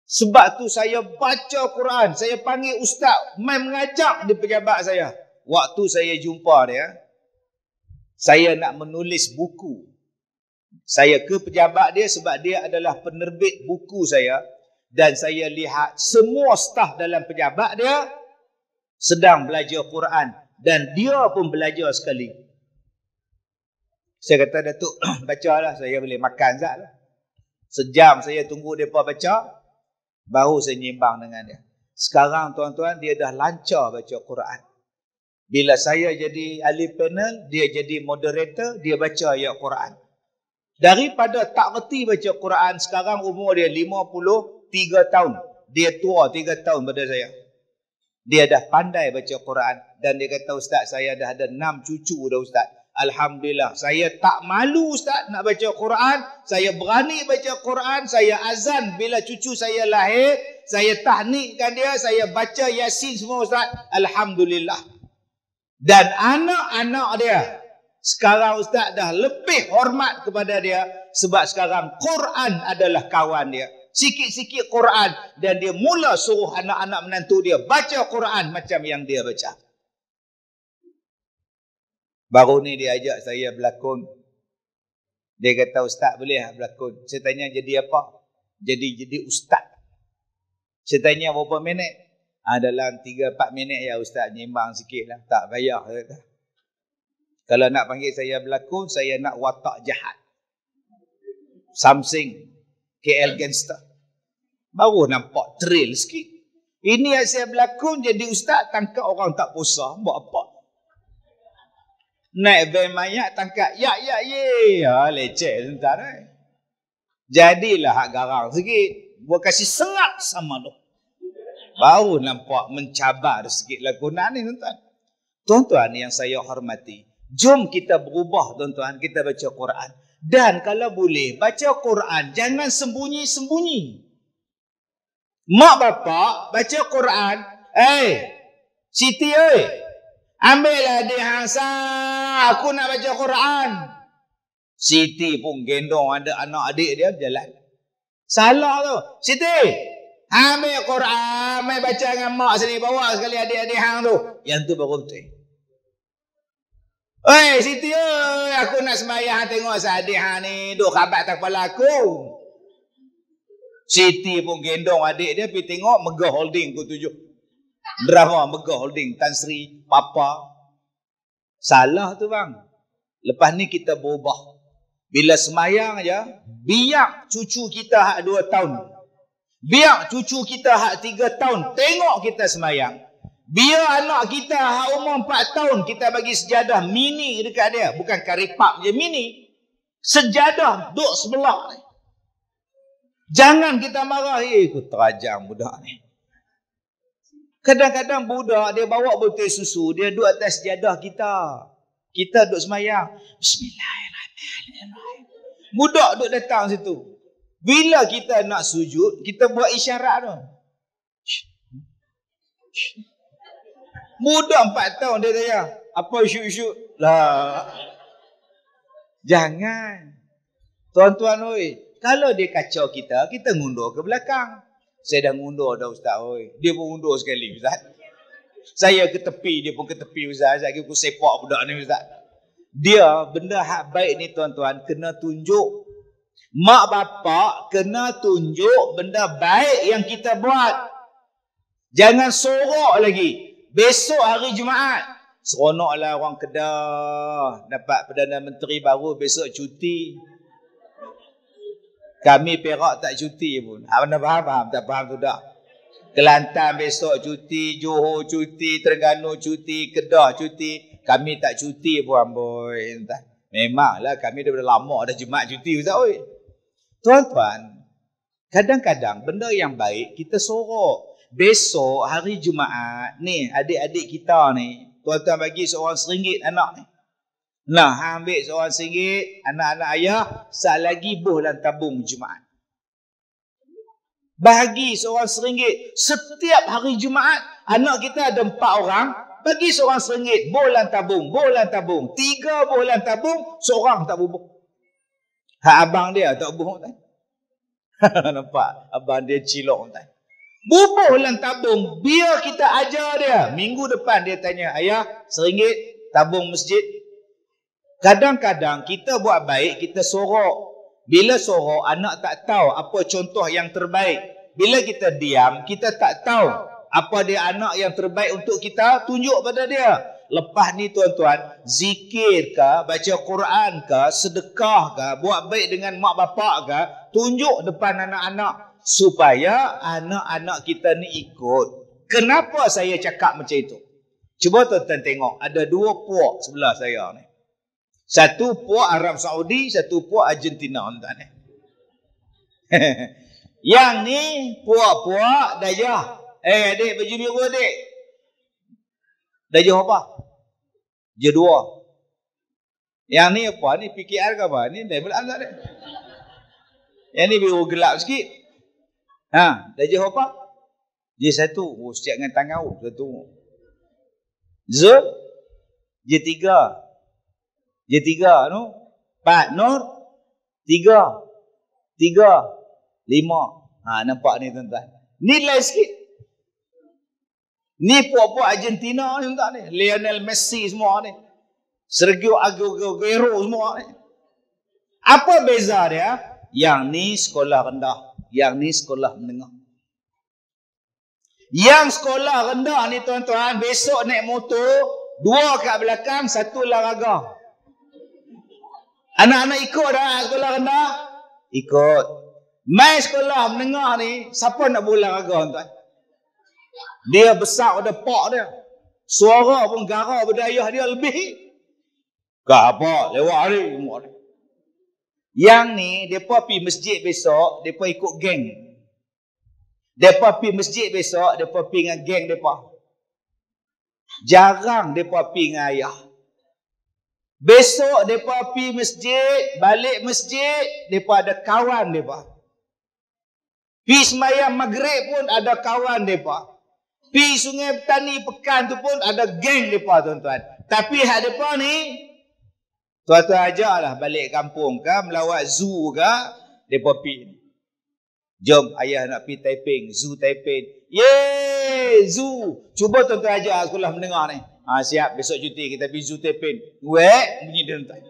Sebab tu saya baca Quran. Saya panggil ustaz, main mengajak di pejabat saya. Waktu saya jumpa dia, saya nak menulis buku. Saya ke pejabat dia sebab dia adalah penerbit buku saya. Dan saya lihat semua staf dalam pejabat dia sedang belajar Quran. Dan dia pun belajar sekali. Saya kata, Datuk, bacalah, saya boleh makan sekejap lah. Sejam saya tunggu mereka baca, baru saya nyimbang dengan dia. Sekarang tuan-tuan, dia dah lancar baca Quran. Bila saya jadi ahli panel, dia jadi moderator, dia baca ayat Quran. Daripada tak reti baca Quran, sekarang umur dia 53 tahun. Dia tua 3 tahun pada saya. Dia dah pandai baca Quran. Dan dia kata, Ustaz, saya dah ada 6 cucu dah Ustaz. Alhamdulillah, saya tak malu Ustaz nak baca Quran. Saya berani baca Quran. Saya azan bila cucu saya lahir. Saya tahnikkan dia. Saya baca Yasin semua Ustaz. Alhamdulillah. Dan anak-anak dia sekarang Ustaz dah lebih hormat kepada dia. Sebab sekarang Quran adalah kawan dia. Sikit-sikit Quran. Dan dia mula suruh anak-anak menantu dia baca Quran macam yang dia baca. Baru ni dia ajak saya berlakon. Dia kata, Ustaz boleh tak berlakon? Saya tanya, jadi apa? Jadi Ustaz. Saya tanya berapa minit? Dalam 3-4 minit ya Ustaz, nyimbang sikit lah. Tak payah. Kalau nak panggil saya berlakon, saya nak watak jahat. Something. KL Gangster. Baru nampak thrill sikit. Ini yang saya berlakon jadi Ustaz, tangkap orang tak puasa. Buat apa? Naik van mayat tangkap ya leceh sebentar jadilah hak garang sikit buat kasih sengat sama tu baru nampak mencabar sikit lakonan ni tuan-tuan yang saya hormati. Jom kita berubah tuan-tuan, kita baca Quran. Dan kalau boleh baca Quran jangan sembunyi-sembunyi. Mak bapak baca Quran, Siti ambillah dia Hasa, aku nak baca Quran. Siti pun gendong ada anak adik dia jalan. Salah tu. Siti, ambil Quran, mai baca dengan mak sini, bawa sekali adik-adik hang tu. Yang tu baru betul. Oi, Siti oi, aku nak sembahyang tengok adik hang ni duk khabat tak kepala aku. Siti pun gendong adik dia pergi tengok Megah Holding pukul 7. Drama Megah Holding, Tan Sri, Papa. Salah tu bang. Lepas ni kita berubah. Bila semayang aja, biar cucu kita hak 2 tahun. Biar cucu kita hak 3 tahun. Tengok kita semayang. Biar anak kita hak umur 4 tahun, kita bagi sejadah mini dekat dia. Bukan karipap je, mini. Sejadah duduk sebelah ni. Jangan kita marah. Aku terajang budak ni. Kadang-kadang budak dia bawa botol susu, dia duduk atas sejadah kita. Kita duduk semayang. Bismillahirrahmanirrahim. Budak duduk datang situ. Bila kita nak sujud, kita buat isyarat tu. Budak 4 tahun dia tanya, apa syuk-syuk? Lah. Jangan. Tuan-tuan oi, kalau dia kacau kita, kita ngundur ke belakang. Saya dah ngundur dah Ustaz. Oi. Dia pun undur sekali Ustaz. Saya ke tepi, dia pun ke tepi Ustaz. Saya aku sepak budak ni Ustaz. Dia benda hak baik ni tuan-tuan kena tunjuk. Mak bapak kena tunjuk benda baik yang kita buat. Jangan sorok lagi. Besok hari Jumaat, seronoklah orang Kedah dapat Perdana Menteri baru, besok cuti. Kami Perak tak cuti pun. Mana faham? Tak faham tu dah. Kelantan besok cuti, Johor cuti, Terengganu cuti, Kedah cuti. Kami tak cuti pun amboi. Memanglah kami dah lama dah Jumaat cuti Ustaz. Oi. Tuan-tuan, kadang-kadang benda yang baik kita sorok. Besok hari Jumaat ni adik-adik kita ni, tuan-tuan bagi seorang RM1 anak ni. Nah, ambil seorang RM1, anak-anak ayah, saat lagi buh dalam tabung Jumaat. Bagi seorang RM1. Setiap hari Jumaat, anak kita ada 4 orang, bagi seorang RM1, buh dalam tabung, buh dalam tabung. 3 buh dalam tabung, seorang tak bubuh. Hak abang dia tak bubuh tak? Nampak? Abang dia cilok tak? Bubuh dalam tabung, biar kita ajar dia. Minggu depan dia tanya, ayah, RM1 tabung masjid. Kadang-kadang kita buat baik, kita sorok. Bila sorok, anak tak tahu apa contoh yang terbaik. Bila kita diam, kita tak tahu apa dia anak yang terbaik untuk kita, tunjuk pada dia. Lepas ni tuan-tuan, zikir ke, baca Quran ke, sedekah ke, buat baik dengan mak bapak ke, tunjuk depan anak-anak. Supaya anak-anak kita ni ikut. Kenapa saya cakap macam itu? Cuba tuan-tuan tengok, ada 2 puak sebelah saya ni. Satu puak Arab Saudi, satu puak Argentina. Yang ni puak-puak Dajah. Adik, baju biru adik. Dajah apa? Dia 2. Yang ni apa? Ni PKR ke apa? Ni dah belah tak ada. Yang ni biru gelap sikit. Ha, darjah apa? J1. Oh, setiap dengan tangan satu. J3. J3 tu 4 Nur 3 5. Ha, nampak ni tuan-tuan. Ni lain sikit. Ni puak-puak Argentina ni tuan ni. Lionel Messi semua ni. Sergio Aguero semua ni. Apa beza dia? Yang ni sekolah rendah, yang ni sekolah menengah. Yang sekolah rendah ni tuan-tuan, besok naik motor, 2 kat belakang, 1 olahraga. Anak-anak ikut dah sekolah rendah? Ikut. Mai sekolah menengah ni, siapa nak berolahraga tuan? Dia besar pada pak dia. Suara pun garau berdayah dia lebih. Apa? Lewat hari. Yang ni, mereka pergi masjid besok, mereka ikut geng. Mereka pergi masjid besok, mereka pergi dengan geng mereka. Jarang mereka pergi dengan ayah. Besok mereka pergi masjid, balik masjid, mereka ada kawan mereka. Pergi semayang maghrib pun ada kawan mereka. Pergi Sungai Petani Pekan tu pun ada geng mereka tuan-tuan. Tapi hak mereka ni, tuan-tuan ajaklah balik kampung ke, melawat zoo ke, mereka pergi. Jom ayah nak pergi Taiping, zoo Taiping. Yeay, zoo. Cuba tuan-tuan ajak sekolah menengah ni. Ha, siap, besok cuti kita pergi zoo Taiping. Weh, bunyi dia tuan.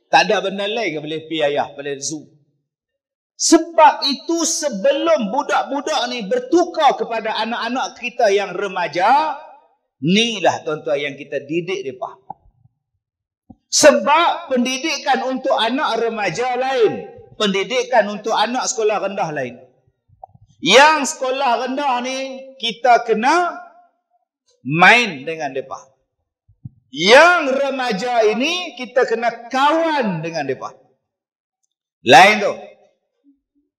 Tak ada benda lain ke boleh pergi ayah, boleh zoo. Sebab itu sebelum budak-budak ni bertukar kepada anak-anak kita yang remaja, inilah tuan-tuan yang kita didik mereka. Sebab pendidikan untuk anak remaja lain, pendidikan untuk anak sekolah rendah lain. Yang sekolah rendah ni kita kena main dengan mereka. Yang remaja ini kita kena kawan dengan mereka. Lain tu.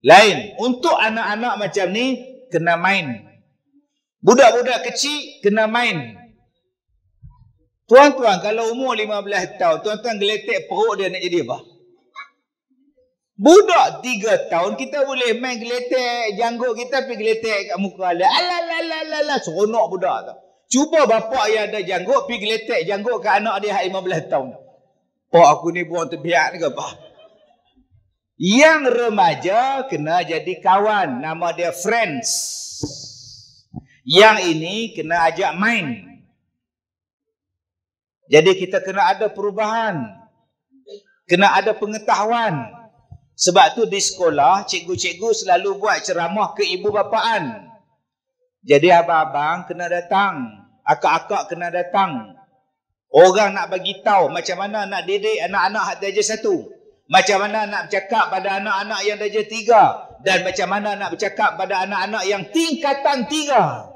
Lain. Untuk anak-anak macam ni kena main. Budak-budak kecil kena main. Tuan-tuan, kalau umur 15 tahun, tuan-tuan geletek perut dia nak jadi apa? Budak 3 tahun, kita boleh main geletek janggut kita, pergi geletek kat muka dia. Alalalala, seronok budak tu. Cuba bapak yang ada janggut, pergi geletek janggut kat anak dia 15 tahun. Pak aku ni buang terbiak ke apa? Yang remaja kena jadi kawan, nama dia friends. Yang ini kena ajak main. Jadi kita kena ada perubahan. Kena ada pengetahuan. Sebab tu di sekolah, cikgu-cikgu selalu buat ceramah keibu bapaan. Jadi abang-abang kena datang. Akak-akak kena datang. Orang nak bagi tahu macam mana nak didik anak-anak darjah 1. Macam mana nak bercakap pada anak-anak yang darjah 3. Dan macam mana nak bercakap pada anak-anak yang tingkatan 3.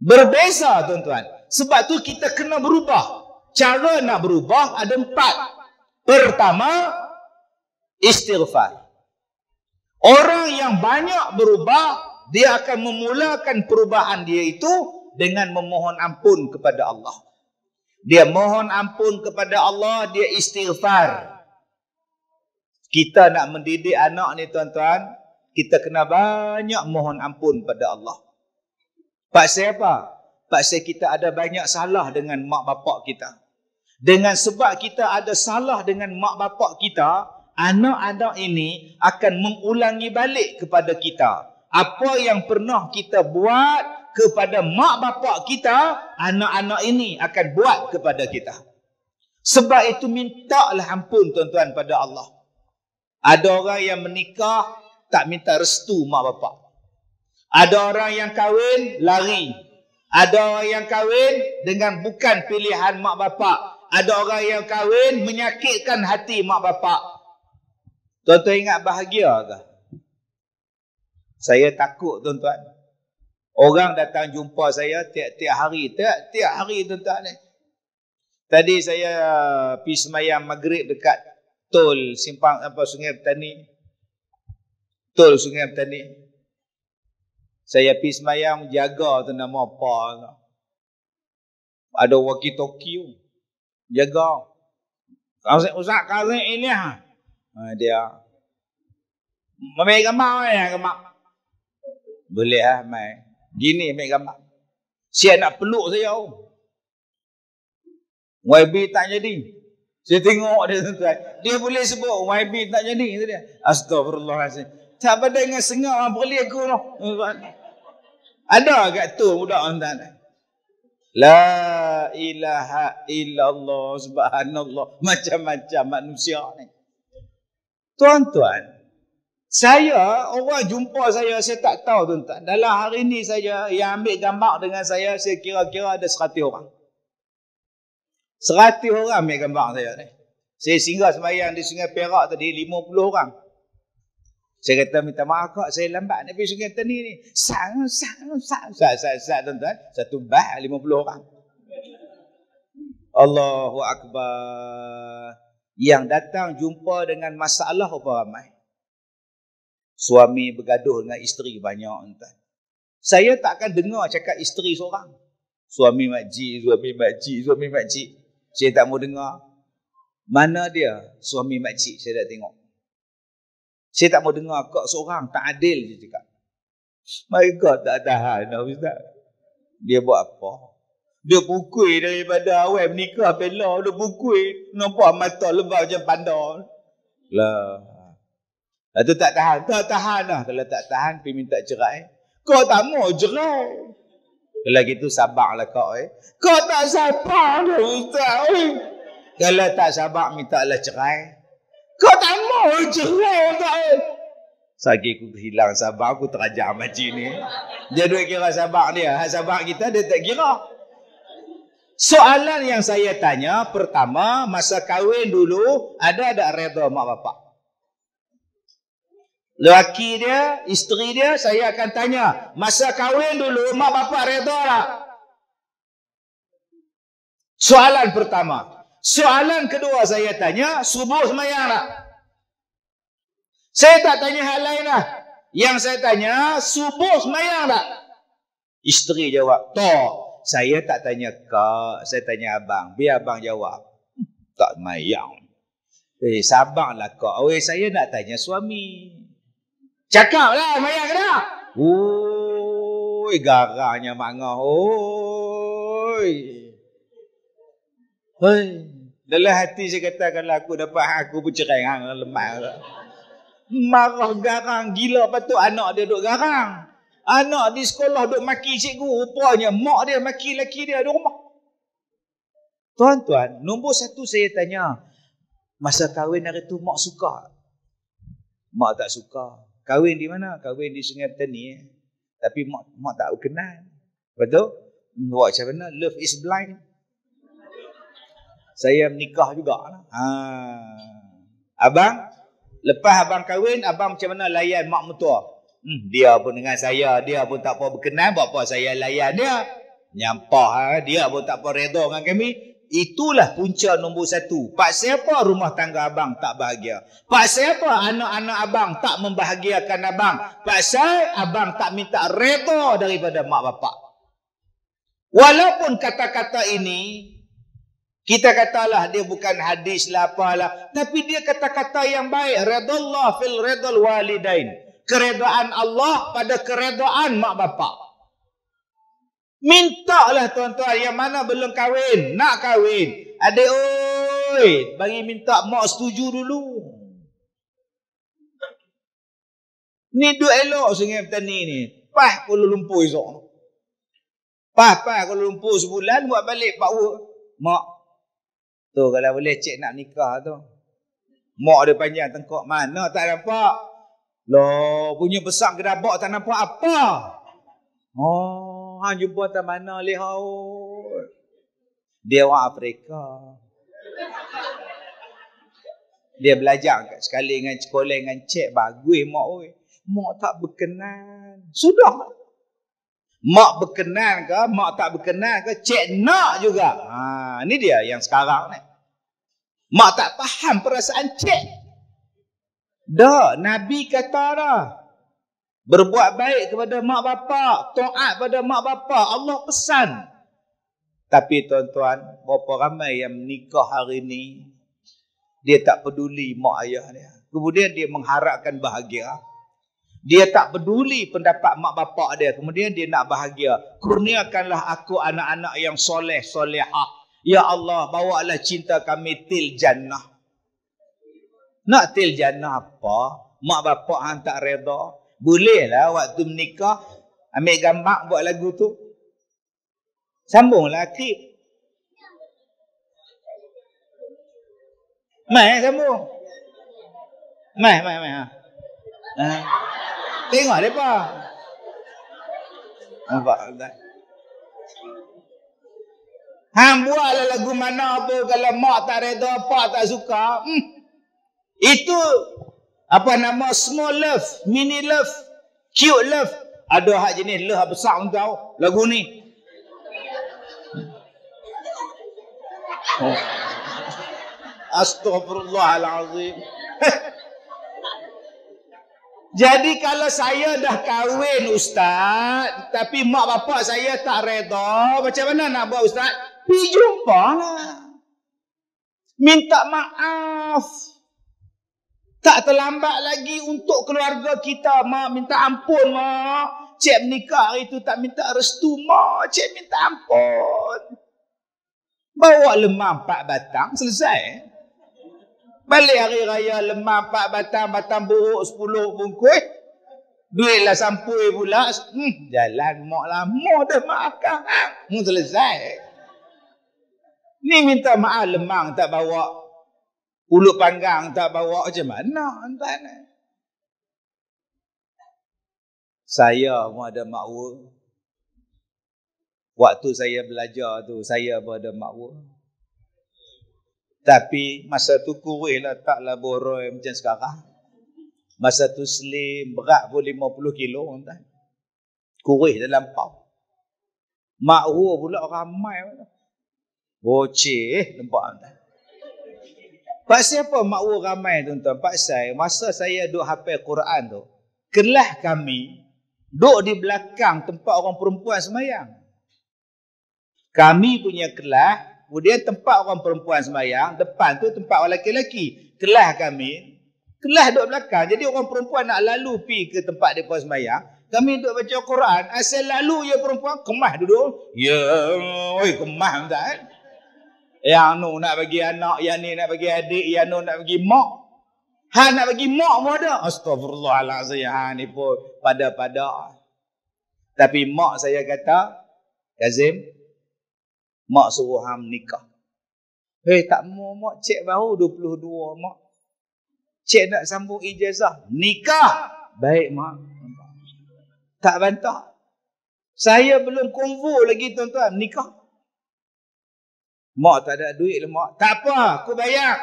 Berbeza tuan-tuan. Sebab tu kita kena berubah. Cara nak berubah ada 4. Pertama, istighfar. Orang yang banyak berubah, dia akan memulakan perubahan dia itu dengan memohon ampun kepada Allah. Dia mohon ampun kepada Allah, dia istighfar. Kita nak mendidik anak ni tuan-tuan, kita kena banyak mohon ampun pada Allah. Pasal apa? Pasal kita ada banyak salah dengan mak bapak kita. Dengan sebab kita ada salah dengan mak bapak kita, anak-anak ini akan mengulangi balik kepada kita. Apa yang pernah kita buat kepada mak bapak kita, anak-anak ini akan buat kepada kita. Sebab itu mintalah ampun tuan-tuan pada Allah. Ada orang yang menikah tak minta restu mak bapak. Ada orang yang kahwin lari. Ada orang yang kahwin dengan bukan pilihan mak bapak. Ada orang yang kahwin menyakitkan hati mak bapak. Tuan-tuan ingat bahagia ke? Saya takut tuan-tuan. Orang datang jumpa saya tiap-tiap hari. Tiap-tiap hari tuan-tuan ni. Tadi saya pergi semayang maghrib dekat tol simpang Sungai Petani. Tol Sungai Petani. Saya pergi semayang jaga tu nama apa. Ada walkie-talkie. Jaga. Ustaz Kazim ini dia. Ambil gambar ya, gambar. Boleh mai. Gini ambil gambar. Saya nak peluk saya. YB tak jadi. Saya tengok dia tuan. Dia boleh sebut YB tak jadi dia. Astagfirullahalazim. Tak pada dengan sengak boleh aku noh. Ada kat tu budak tuan. La ilaha illallah subhanallah. Macam-macam manusia ni. Tuan-tuan, saya, orang jumpa saya tak tahu tuan-tuan. Dalam hari ni saja yang ambil gambar dengan saya kira-kira ada 100 orang. 100 orang ambil gambar saya ni. Saya singgah sembahyang di Sungai Perak tadi 50 orang. Saya kata minta maaf kak, saya lambat nak pergi Sungai Tani ni. Sat tuan-tuan. Satu bah 50 orang. Allahu Akbar. Yang datang jumpa dengan masalah apa ramai. Suami bergaduh dengan isteri banyak tuan. Saya tak akan dengar cakap isteri seorang. Suami makcik, suami makcik, suami makcik. Saya tak mau dengar. Mana dia suami makcik saya dah tengok. Saya tak mau dengar kak seorang tak adil dia cakap. Mereka tak tahan Ustaz. Dia buat apa? Dia pukul daripada awal menikah bela, dia pukul. Nampak mata lebah macam pandai. Lah. Itu tak tahan. Tak tahan lah. Kalau tak tahan, pergi minta cerai. Kau tak mau cerai. Kalau gitu sabarlah kau. Kau tak sabar dah Ustaz. Kalau tak sabar, minta lah cerai. Kau tak mau cerai Ustaz. Sagi aku hilang sabar, aku terajar macam ni. Dia duk kira sabar dia. Hak sabar kita, dia tak kira. Soalan yang saya tanya, pertama, masa kahwin dulu, ada reda mak bapak? Lelaki dia, isteri dia, saya akan tanya, masa kahwin dulu, mak bapak reda tak? Soalan pertama. Soalan kedua saya tanya, subuh semayang tak? Saya tak tanya hal lain lah. Yang saya tanya, subuh semayang tak? Isteri jawab, tak. Saya tak tanya kak, saya tanya abang. Biar abang jawab. Tak semayang. Sabarlah kak. Saya nak tanya suami. Cakaplah, semayang ke tak? Oi, garangnya mangah. Oi. Dalam hati saya kata kalau aku dapat aku bercerai hang lemah. Marah garang gila, patut anak dia duk garang. Anak di sekolah duk maki cikgu, rupanya mak dia maki laki dia di rumah. Tuan-tuan, nombor satu saya tanya, masa kahwin hari tu mak suka? Mak tak suka. Kahwin di mana? Kahwin di Sungai Petani. Tapi mak tak kenal. Betul? Buat macam mana? Love is blind. Saya menikah juga. Abang, lepas abang kahwin, abang macam mana layan mak mertua? Dia pun dengan saya, dia pun tak apa berkenan, buat apa saya layan dia? Nyampah, dia pun tak apa reda dengan kami. Itulah punca nombor satu. Pak siapa rumah tangga abang tak bahagia? Pak siapa anak-anak abang tak membahagiakan abang? Pasal abang tak minta reda daripada mak bapak. Walaupun kata-kata ini, kita katalah dia bukan hadis lah apalah, tapi dia kata-kata yang baik. Redallah fil redal walidain. Keredaan Allah pada keredaan mak bapak. Mintalah tuan-tuan yang mana belum kahwin, nak kahwin. Adik oi, bagi minta mak setuju dulu. Ni duk elok Sungai Petani ni. Pah Kuala Lumpur esok. Pah Kuala Lumpur sebulan buat balik power. Mak, tu kalau boleh cik nak nikah tu. Mak dia panjang tengkok mana tak nampak. Loh, punya besar gerabak tak nampak apa. Oh, hang jumpa tak mana lihat. Dia orang Afrika. Dia belajar sekali dengan sekolah dengan cik bagus mak oi. Mak tak berkenan. Sudah. Mak berkenan ke, mak tak berkenan ke, cik nak juga. Ni dia yang sekarang ni. Mak tak faham perasaan cik. Dah, Nabi kata dah. Berbuat baik kepada mak bapak, taat pada mak bapak, Allah pesan. Tapi tuan-tuan, berapa ramai yang menikah hari ni, dia tak peduli mak ayah dia. Kemudian dia mengharapkan bahagia. Dia tak peduli pendapat mak bapak dia. Kemudian dia nak bahagia. Kurniakanlah aku anak-anak yang soleh, solehah. Ya Allah, bawalah cinta kami til jannah. Nak til jannah apa? Mak bapak hang tak reda. Bolehlah waktu menikah, ambil gambar buat lagu tu. Sambunglah klip. Mai sambung. Mai. Ha. Tengok depa. Nampak tak? Hang buatlah lagu mana apa kalau mak tak reda, pak tak suka. Itu apa nama, small love, mini love, cute love. Ada hak jenis love besar pun tahu lagu ni. Oh. Astaghfirullahalazim. Jadi kalau saya dah kahwin ustaz, tapi mak bapak saya tak reda, macam mana nak buat ustaz? Pergi jumpalah. Minta maaf. Tak terlambat lagi untuk keluarga kita. Mak minta ampun mak. Cik menikah hari tu tak minta restu mak. Cik minta ampun. Bawa lemah 4 batang, selesai. Balik hari raya lemah 4 batang, batang buruk 10 bungkus. Duitlah sampui pula. Jalan mak lama dah maafkan. Selesai. Ni minta maaf lemang tak bawa. Pulut panggang tak bawa, macam mana tuan? Saya pun ada makwa. Waktu saya belajar tu, saya pun ada makwa. Tapi masa tu kurih lah, taklah boroi macam sekarang. Masa tu slim, berat pun 50 kilo. Kurih dalam pau. Makwa pula ramai. Boceh, nampak tak? Pasal apa makwa ramai tuan-tuan? Pasal masa saya duduk hafal Quran tu, kelas kami duduk di belakang tempat orang perempuan semayang. Kami punya kelas, kemudian tempat orang perempuan semayang, depan tu tempat orang lelaki-lelaki. Kelas kami, kelas duduk belakang. Jadi orang perempuan nak lalu pi ke tempat mereka semayang, kami duduk baca Quran. Asal lalu ya perempuan, kemah duduk. Ya, oi kemah tak? Yang nu nak bagi anak, yang ni nak bagi adik, yang nu nak bagi mak. Ha nak bagi mak pun ada. Astagfirullahalazim. Ha ni pun pada-pada. Tapi mak saya kata, Kazim, mak suruh hang nikah. Tak mau mak, cik baru 22 mak. Cik nak sambung ijazah. Nikah. Baik mak. Tak bantah. Saya belum konvo lagi tuan-tuan, nikah. Mak tak ada duit lah mak. Tak apa, aku bayar.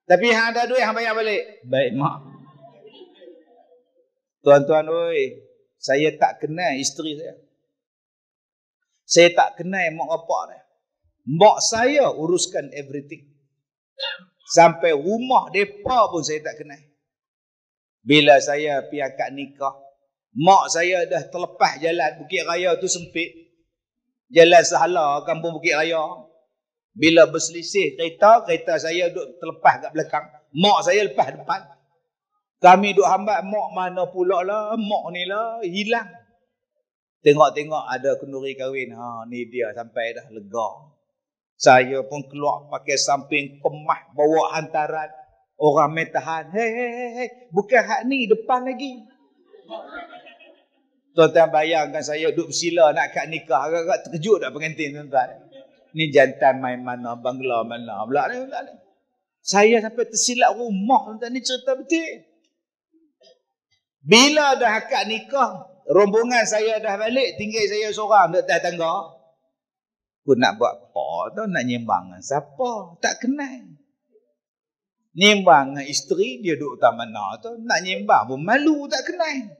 Tapi hang ada duit, hang bayar balik. Baik mak. Tuan-tuan oi, saya tak kenal isteri saya. Saya tak kenal mak bapak dia. Mak saya uruskan everything. Sampai rumah depa pun saya tak kenal. Bila saya pergi akad nikah, mak saya dah terlepas jalan Bukit Raya tu sempit. Jalan Sahala, kampung Bukit Raya. Bila berselisih kereta saya duduk terlepas kat belakang. Mak saya lepas depan. Kami duduk hambat, mak mana pula lah, mak ni lah, hilang. Tengok-tengok ada kenduri kahwin. Ha, ni dia sampai dah lega. Saya pun keluar pakai samping kemah, bawa hantaran. Orang main tahan. Hei, bukan hak ni, depan lagi. Tuan-tuan bayangkan saya duduk bersila nak akad nikah. Agak-agak terkejut tak pengantin tuan-tuan. Ni jantan main mana, bangla mana. Pula ni. Saya sampai tersilap rumah tuan-tuan, ni cerita betul. Bila dah akad nikah, rombongan saya dah balik, tinggal saya seorang dekat atas tangga. Aku nak buat apa tu? Nak nyembang dengan siapa? Tak kenal. Nyembang dengan isteri, dia duduk tak mana tu. Nak nyembang pun malu, tak kenal.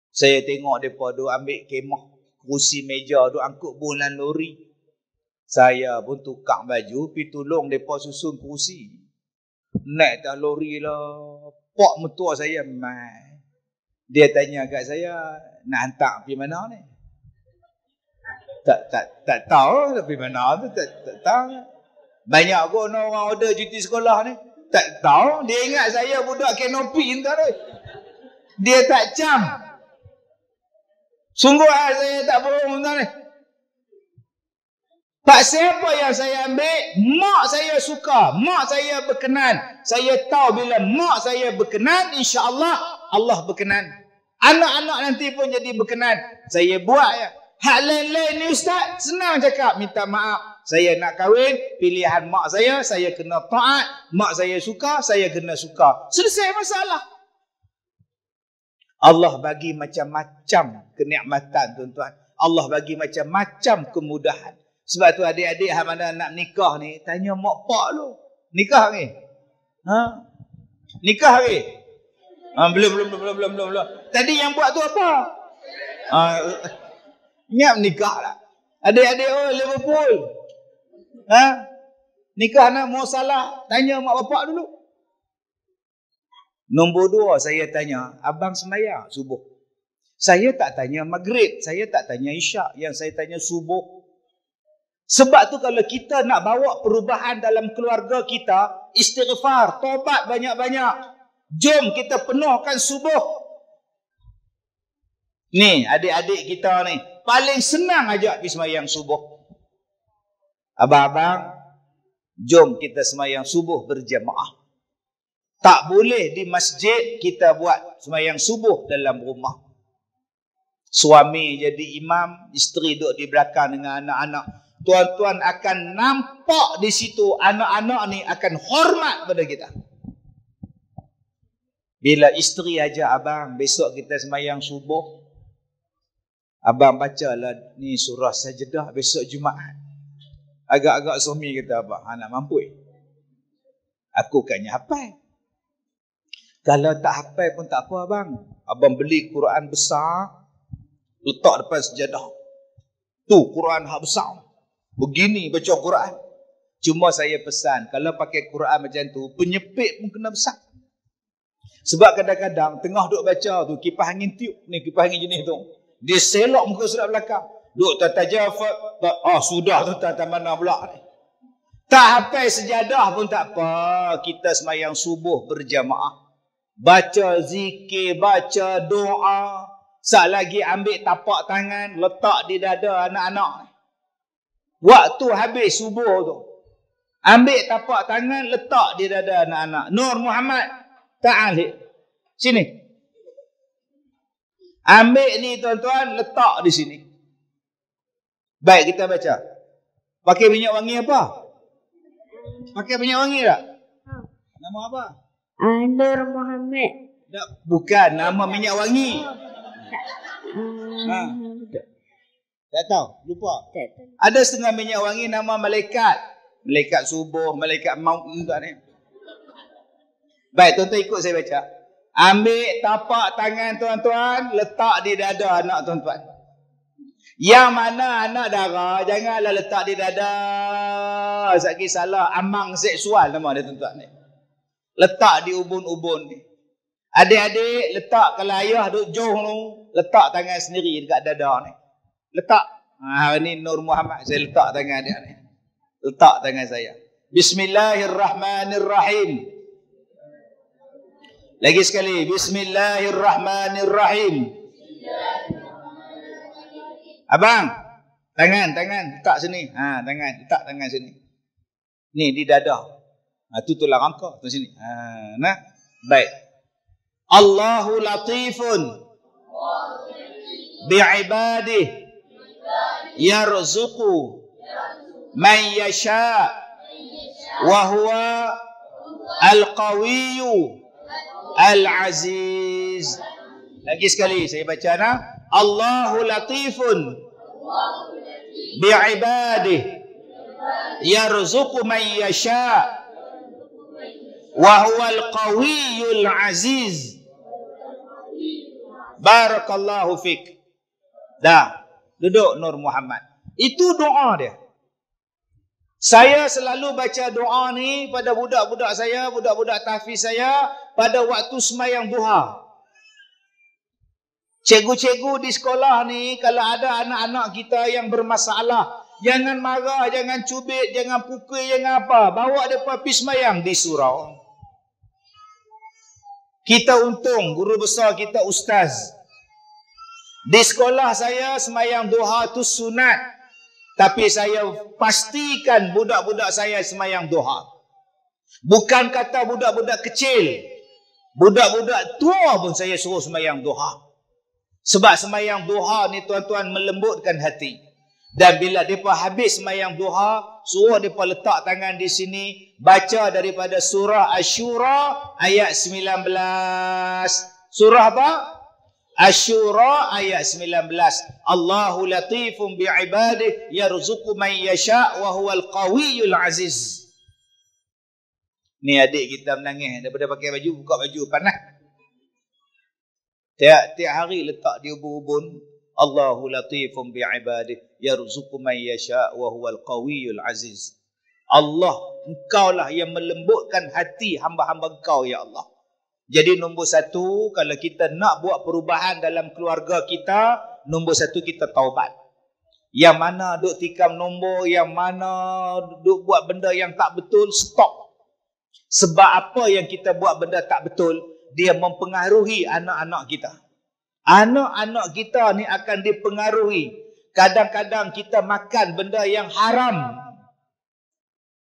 Saya tengok mereka duduk ambil kemah, kerusi meja, duduk angkut bulan lori. Saya pun tukar baju, pergi tolong mereka susun kerusi. Naik tak lori lah. Pak mertua saya mai. Dia tanya kat saya, nak hantar pergi mana ni? Tak tahu tapi mana tu tak tahu. Banyak pun orang order cuti sekolah ni. Tak tahu, dia ingat saya budak kanopi entah tu. Dia tak cam. Sungguh saya tak bohong entah ni. Tak siapa yang saya ambil, mak saya suka, mak saya berkenan. Saya tahu bila mak saya berkenan, insya-Allah Allah berkenan. Anak-anak nanti pun jadi berkenan. Saya buat ya. Hak lain-lain ni ustaz, senang cakap, minta maaf. Saya nak kahwin, pilihan mak saya kena taat. Mak saya suka, saya kena suka. Selesai masalah. Allah bagi macam-macam kenikmatan tuan-tuan. Allah bagi macam-macam kemudahan. Sebab tu adik-adik yang mana nak nikah ni, tanya mak pak lu. Nikah ni? Ha? Nikah ni? Belum. Tadi yang buat tu apa? Ingat nikah lah. Adik-adik Liverpool. Ha? Nikah nak mau salah, tanya mak bapak dulu. Nombor 2 saya tanya, abang sembahyang subuh? Saya tak tanya maghrib, saya tak tanya isyak, yang saya tanya subuh. Sebab tu kalau kita nak bawa perubahan dalam keluarga kita, istighfar, taubat banyak-banyak. Jom kita penuhkan subuh. Ni adik-adik kita ni paling senang ajak pergi sembahyang subuh. Abang-abang, jom kita sembahyang subuh berjamaah. Tak boleh di masjid kita buat sembahyang subuh dalam rumah. Suami jadi imam, isteri duduk di belakang dengan anak-anak. Tuan-tuan akan nampak di situ anak-anak ni akan hormat pada kita. Bila isteri ajak abang, besok kita sembahyang subuh. Abang bacalah ni surah Sajdah besok Jumaat. Agak-agak suami kata abang, nak mampu. Aku kannya hafal. Kalau tak hafal pun tak apa abang. Abang beli Quran besar, letak depan sejadah. Tu Quran hak besar. Begini baca Quran. Cuma saya pesan, kalau pakai Quran macam tu, penyepit pun kena besar. Sebab kadang-kadang tengah duk baca tu, kipas angin tiup ni, kipas angin jenis tu. Dia selok muka surat belakang. Duk tatajafat, sudah tu tak mana pula ni. Tak hafal sejadah pun tak apa. Kita sembahyang subuh berjamaah. Baca zikir, baca doa. Sat lagi ambil tapak tangan, letak di dada anak-anak. Waktu habis subuh tu, ambil tapak tangan, letak di dada anak-anak. Nur Muhammad, ta'al sini. Ambil ni tuan-tuan, letak di sini. Baik, kita baca. Pakai minyak wangi apa? Pakai minyak wangi tak? Nama apa? Nur Muhammad. Bukan, nama minyak wangi. Tak tahu, lupa. Ada setengah minyak wangi nama malaikat. Malaikat subuh, malaikat maut ni. Baik, tuan-tuan ikut saya baca. Ambil tapak tangan tuan-tuan, letak di dada anak tuan-tuan. Yang mana anak dara, janganlah letak di dada. Sakit salah, amang seksual nama dia tuan-tuan ni. Letak di ubun-ubun ni. Adik-adik letak, kalau ayah duduk jauh tu, letak tangan sendiri dekat dada ni. Letak. Ini Nur Muhammad, saya letak tangan dia ni. Letak tangan saya. Bismillahirrahmanirrahim. Lagi sekali. Bismillahirrahmanirrahim. Abang, tangan, letak sini. Tangan, letak tangan sini. Ni di dada. Tu tulang rangka, tu sini. Nah, baik. Allahu latifun bi'ibadihi yarzuqu man yasha wa huwa al-qawiyyu al-aziz. Lagi sekali saya baca Allahu latifun bi'ibadihi yarzuqu man yasha wa huwa al-qawiyyul aziz. Barakallahu fik. Dah, duduk Nur Muhammad. Itu doa dia. Saya selalu baca doa ni pada budak-budak saya, budak-budak tahfiz saya pada waktu sembahyang duha. Cikgu-cikgu di sekolah ni, kalau ada anak-anak kita yang bermasalah, jangan marah, jangan cubit, jangan pukul, jangan apa. Bawa mereka pergi semayang di surau. Kita untung, guru besar kita ustaz. Di sekolah saya semayang duha tu sunat. Tapi saya pastikan budak-budak saya semayang duha. Bukan kata budak-budak kecil. Budak-budak tua pun saya suruh semayang duha. Sebab semayang duha ni tuan-tuan melembutkan hati. Dan bila mereka habis semayang duha, suruh mereka letak tangan di sini, baca daripada surah Asy-Syura ayat 19. Surah apa? Asy-Syura ayat 19. Allahu latifun bi'ibadihi yarzuqu man yasha' wa huwal qawiyyul aziz. Ni adik kita menangis daripada pakai baju, buka baju panas. Tiap hari letak di ubun-ubun, Allahu latifun bi'ibadihi yarzuqu man yasha' wa huwal qawiyyul aziz. Allah, engkaulah yang melembutkan hati hamba-hamba engkau ya Allah. Jadi nombor satu, kalau kita nak buat perubahan dalam keluarga kita, nombor satu kita taubat. Yang mana duk tikam nombor, yang mana duk buat benda yang tak betul, stop. Sebab apa yang kita buat benda tak betul, dia mempengaruhi anak-anak kita. Anak-anak kita ni akan dipengaruhi. Kadang-kadang kita makan benda yang haram,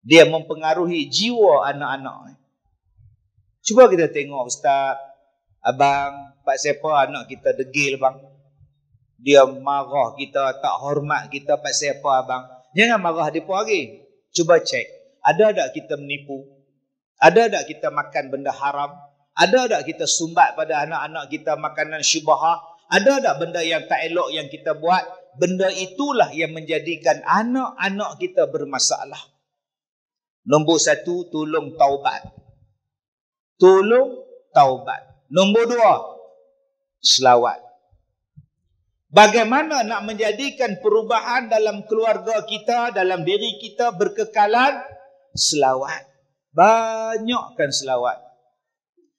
dia mempengaruhi jiwa anak-anak. Cuba kita tengok ustaz, abang, pak siapa anak kita degil bang. Dia marah kita, tak hormat kita, pak siapa abang. Jangan marah dia pun lagi. Cuba cek, ada tak kita menipu? Ada tak kita makan benda haram? Ada tak kita sumbat pada anak-anak kita makanan syubhah? Ada tak benda yang tak elok yang kita buat? Benda itulah yang menjadikan anak-anak kita bermasalah. Nombor satu, tolong taubat. Tolong taubat. Nombor dua, selawat. Bagaimana nak menjadikan perubahan dalam keluarga kita, dalam diri kita berkekalan? Selawat. Banyakkan selawat.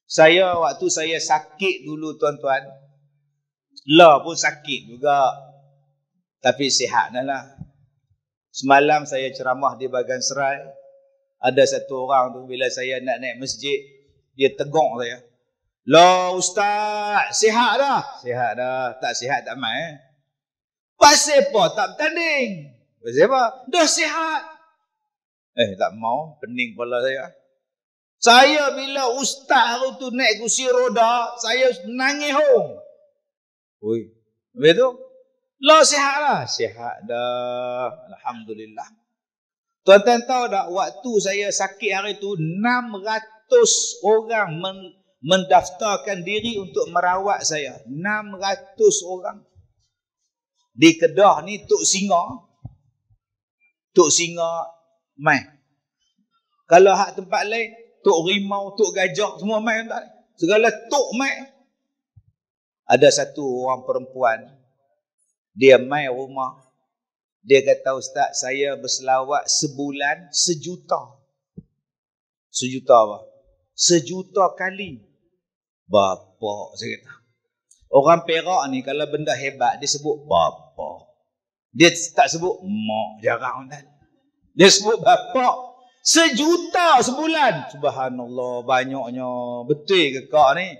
Saya waktu saya sakit dulu tuan-tuan, lah pun sakit juga, tapi sihat dah lah. Semalam saya ceramah di Bagan Serai. Ada satu orang tu bila saya nak naik masjid, dia tegur saya. Lah ustaz, sihat dah? Sihat dah. Tak sihat tak mai. Pasal apa tak bertanding? Pasal apa? Dah sihat. Tak mau, pening kepala saya. Saya bila ustaz tu naik kursi roda, saya nangis hong. Oi, betul? Lah sihat lah. Sihat dah. Alhamdulillah. Tuan-tuan tahu tak, waktu saya sakit hari tu, 600 orang mendaftarkan diri untuk merawat saya. 600 orang. Di Kedah ni, Tok Singa mai. Kalau hak tempat lain, Tok Rimau, Tok Gajah, semua mai tak? Segala tok mai. Ada satu orang perempuan, dia mai rumah. Dia kata, ustaz, saya berselawat sebulan 1 juta. 1 juta apa? 1 juta kali. Bapa, saya kata. Orang Perak ni kalau benda hebat, dia sebut bapa. Dia tak sebut mak, jarang kan. Dia sebut bapa. 1 juta sebulan. Subhanallah, banyaknya. Betul ke kak ni?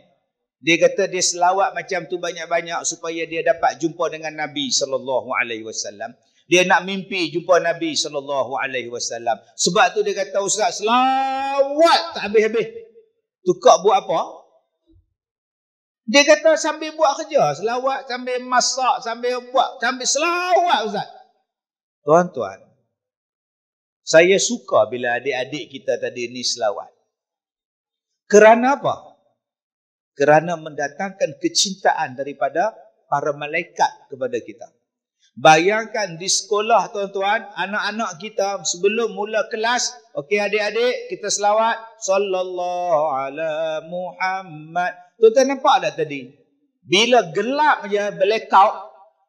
Dia kata dia selawat macam tu banyak-banyak supaya dia dapat jumpa dengan Nabi SAW. Dia nak mimpi jumpa Nabi SAW. Sebab tu dia kata, ustaz, selawat tak habis-habis. Tu kak buat apa? Dia kata sambil buat kerja. Selawat sambil masak, sambil buat, sambil selawat ustaz. Tuan-tuan, saya suka bila adik-adik kita tadi ni selawat. Kerana apa? Kerana mendatangkan kecintaan daripada para malaikat kepada kita. Bayangkan di sekolah tuan-tuan, anak-anak kita sebelum mula kelas, okey adik-adik, kita selawat sallallahu ala Muhammad. Tuan-tuan nampak tak tadi? Bila gelap je blackout,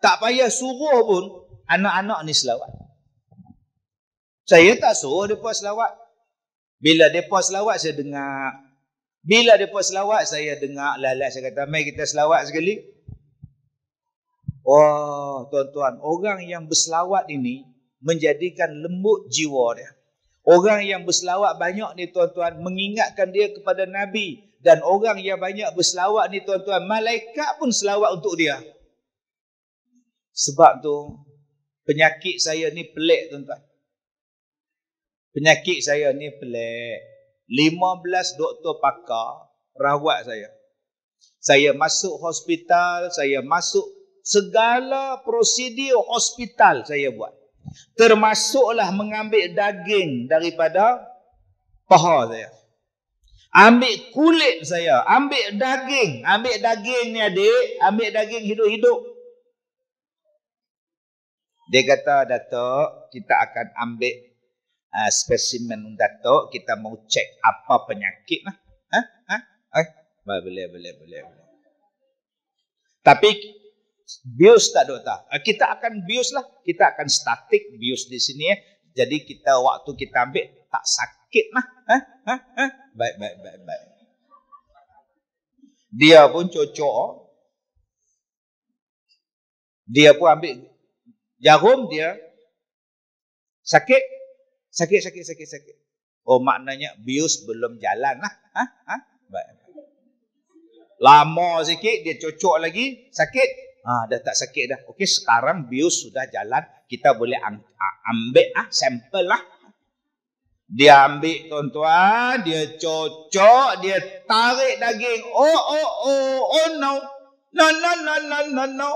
tak payah suruh pun anak-anak ni selawat. Saya tak suruh mereka selawat. Bila mereka selawat, saya dengar. Bila mereka selawat, saya dengar. Lalat saya kata, mari kita selawat sekali. Wah, tuan-tuan, orang yang berselawat ini menjadikan lembut jiwa dia. Orang yang berselawat banyak ni tuan-tuan mengingatkan dia kepada Nabi. Dan orang yang banyak berselawat ni tuan-tuan, malaikat pun selawat untuk dia. Sebab tu penyakit saya ni pelik tuan-tuan. Penyakit saya ni pelik. 15 doktor pakar rawat saya. Saya masuk hospital, saya masuk segala prosedur hospital saya buat. Termasuklah mengambil daging daripada paha saya. Ambil kulit saya, ambil daging. Ambil daging ni adik, ambil daging hidup-hidup. Dia kata, Datuk, kita akan ambil spesimen Datuk, kita mau cek apa penyakit lah. Boleh. Tapi bius tak doktor? Kita akan bius lah. Kita akan statik bius di sini ya. Jadi kita waktu kita ambil tak sakit lah. Baik. Dia pun cocok. Dia pun ambil jarum dia. Sakit. Oh maknanya bius belum jalan lah. Baik. Lama sikit dia cocok lagi. Sakit. Dah tak sakit dah. Okey, sekarang bius sudah jalan. Kita boleh ambil sampel lah. Dia ambil tuan-tuan. Dia cocok. Dia tarik daging. Oh no. No.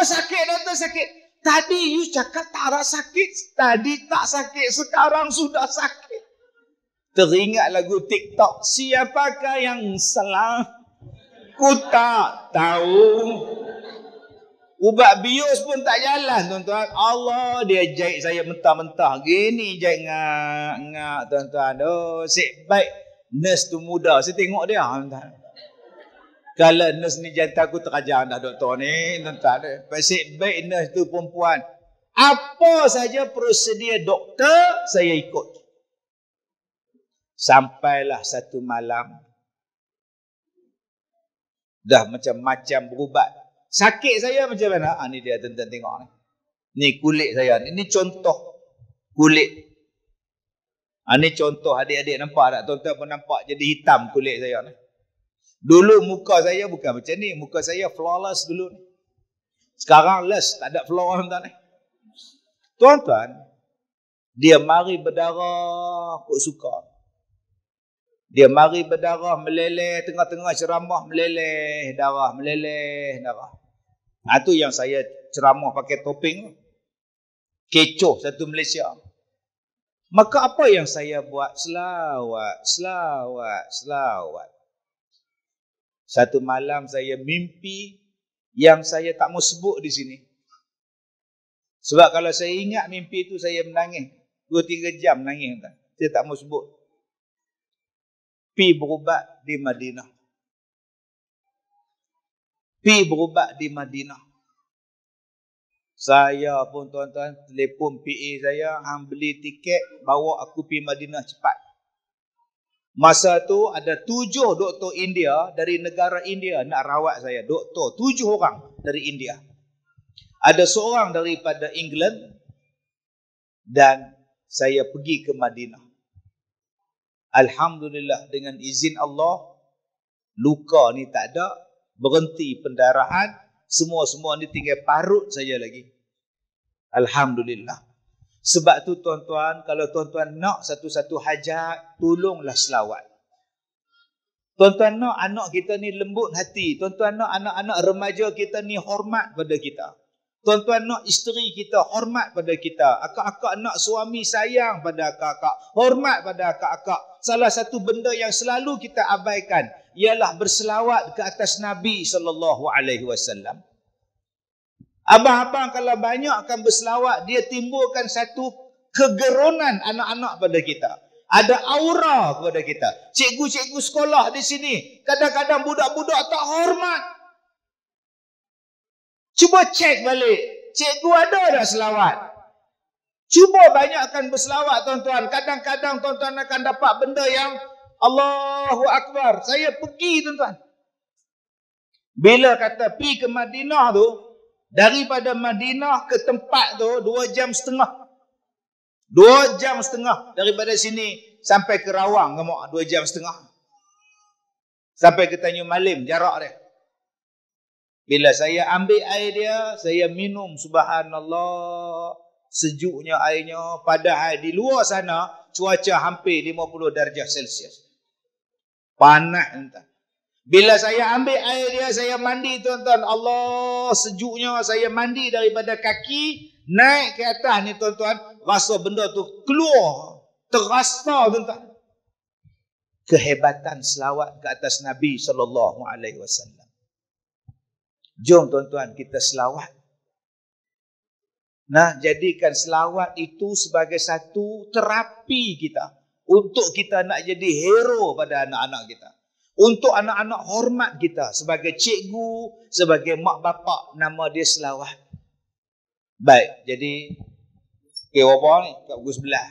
Sakit doktor, sakit. Tadi you cakap tak ada sakit. Tadi tak sakit. Sekarang sudah sakit. Teringat lagu TikTok. Siapakah yang salah? Ku tak tahu. Ubat bius pun tak jalan tuan-tuan. Allah, dia jahit saya mentah-mentah. Gini jahit ngak tuan-tuan. Oh, sik baik. Nurse tu muda. Saya tengok dia tuan-tuan. Kalau nurse ni jantan aku terajar dah doktor ni tuan-tuan. Sik baik nurse tu perempuan. Apa saja prosedur doktor saya ikut. Sampailah satu malam. Dah macam-macam berubat. Sakit saya macam mana? Ni dia tuan-tuan tengok ni. Ni kulit saya. Ini contoh kulit. Ni contoh adik-adik nampak tak? Tuan-tuan pun nampak jadi hitam kulit saya ni. Dulu muka saya bukan macam ni. Muka saya flawless dulu ni. Sekarang less. Tak ada flaw tuan-tuan ni. Tuan-tuan, dia mari berdarah kok suka. Dia mari berdarah meleleh, tengah-tengah ceramah meleleh darah. Tu yang saya ceramah pakai topeng. Kecoh satu Malaysia. Maka apa yang saya buat? Selawat. Satu malam saya mimpi yang saya tak mau sebut di sini. Sebab kalau saya ingat mimpi itu saya menangis. 2-3 jam menangis. Saya tak mau sebut. Pi berubat di Madinah. Saya pun tuan-tuan telefon PA saya, hang beli tiket bawa aku pi Madinah cepat. Masa tu ada 7 doktor India dari negara India nak rawat saya. Doktor 7 orang dari India. Ada seorang daripada England dan saya pergi ke Madinah. Alhamdulillah dengan izin Allah, luka ni tak ada, berhenti pendarahan, semua ni tinggal parut saja lagi. Alhamdulillah. Sebab tu tuan-tuan, kalau tuan-tuan nak satu-satu hajat, tolonglah selawat. Tuan-tuan nak anak kita ni lembut hati. Tuan-tuan nak anak-anak remaja kita ni hormat pada kita. Tuan-tuan nak isteri kita hormat pada kita. Akak-akak nak suami sayang pada akak-akak. Hormat pada akak-akak. Salah satu benda yang selalu kita abaikan ialah berselawat ke atas Nabi SAW. Abang-abang kalau banyak akan berselawat, dia timbulkan satu kegerunan anak-anak pada kita. Ada aura kepada kita. Cikgu-cikgu sekolah di sini, kadang-kadang budak-budak tak hormat. Cuba cek balik. Cikgu ada tak selawat? Cuba banyakkan berselawat tuan-tuan. Kadang-kadang tuan-tuan akan dapat benda yang Allahu Akbar. Saya pergi tuan-tuan. Bila kata pergi ke Madinah tu, Daripada Madinah ke tempat tu 2 jam setengah. 2 jam setengah daripada sini sampai ke Rawang, kamu 2 jam setengah. Sampai ke Tanjung Malim jarak dia. Bila saya ambil air dia, saya minum, subhanallah, sejuknya airnya. Padahal di luar sana cuaca hampir 50 darjah Celsius. Panas entah. Bila saya ambil air dia, saya mandi tuan-tuan. Allah, sejuknya. Saya mandi daripada kaki, naik ke atas ni tuan-tuan. Rasa benda tu keluar. Terasa tuan-tuan. Kehebatan selawat ke atas Nabi SAW. Jom tuan-tuan kita selawat. Nah, jadikan selawat itu sebagai satu terapi kita. Untuk kita nak jadi hero pada anak-anak kita. Untuk anak-anak hormat kita sebagai cikgu, sebagai mak bapak, nama dia selawat. Baik, jadi apa ni kat buku sebelah.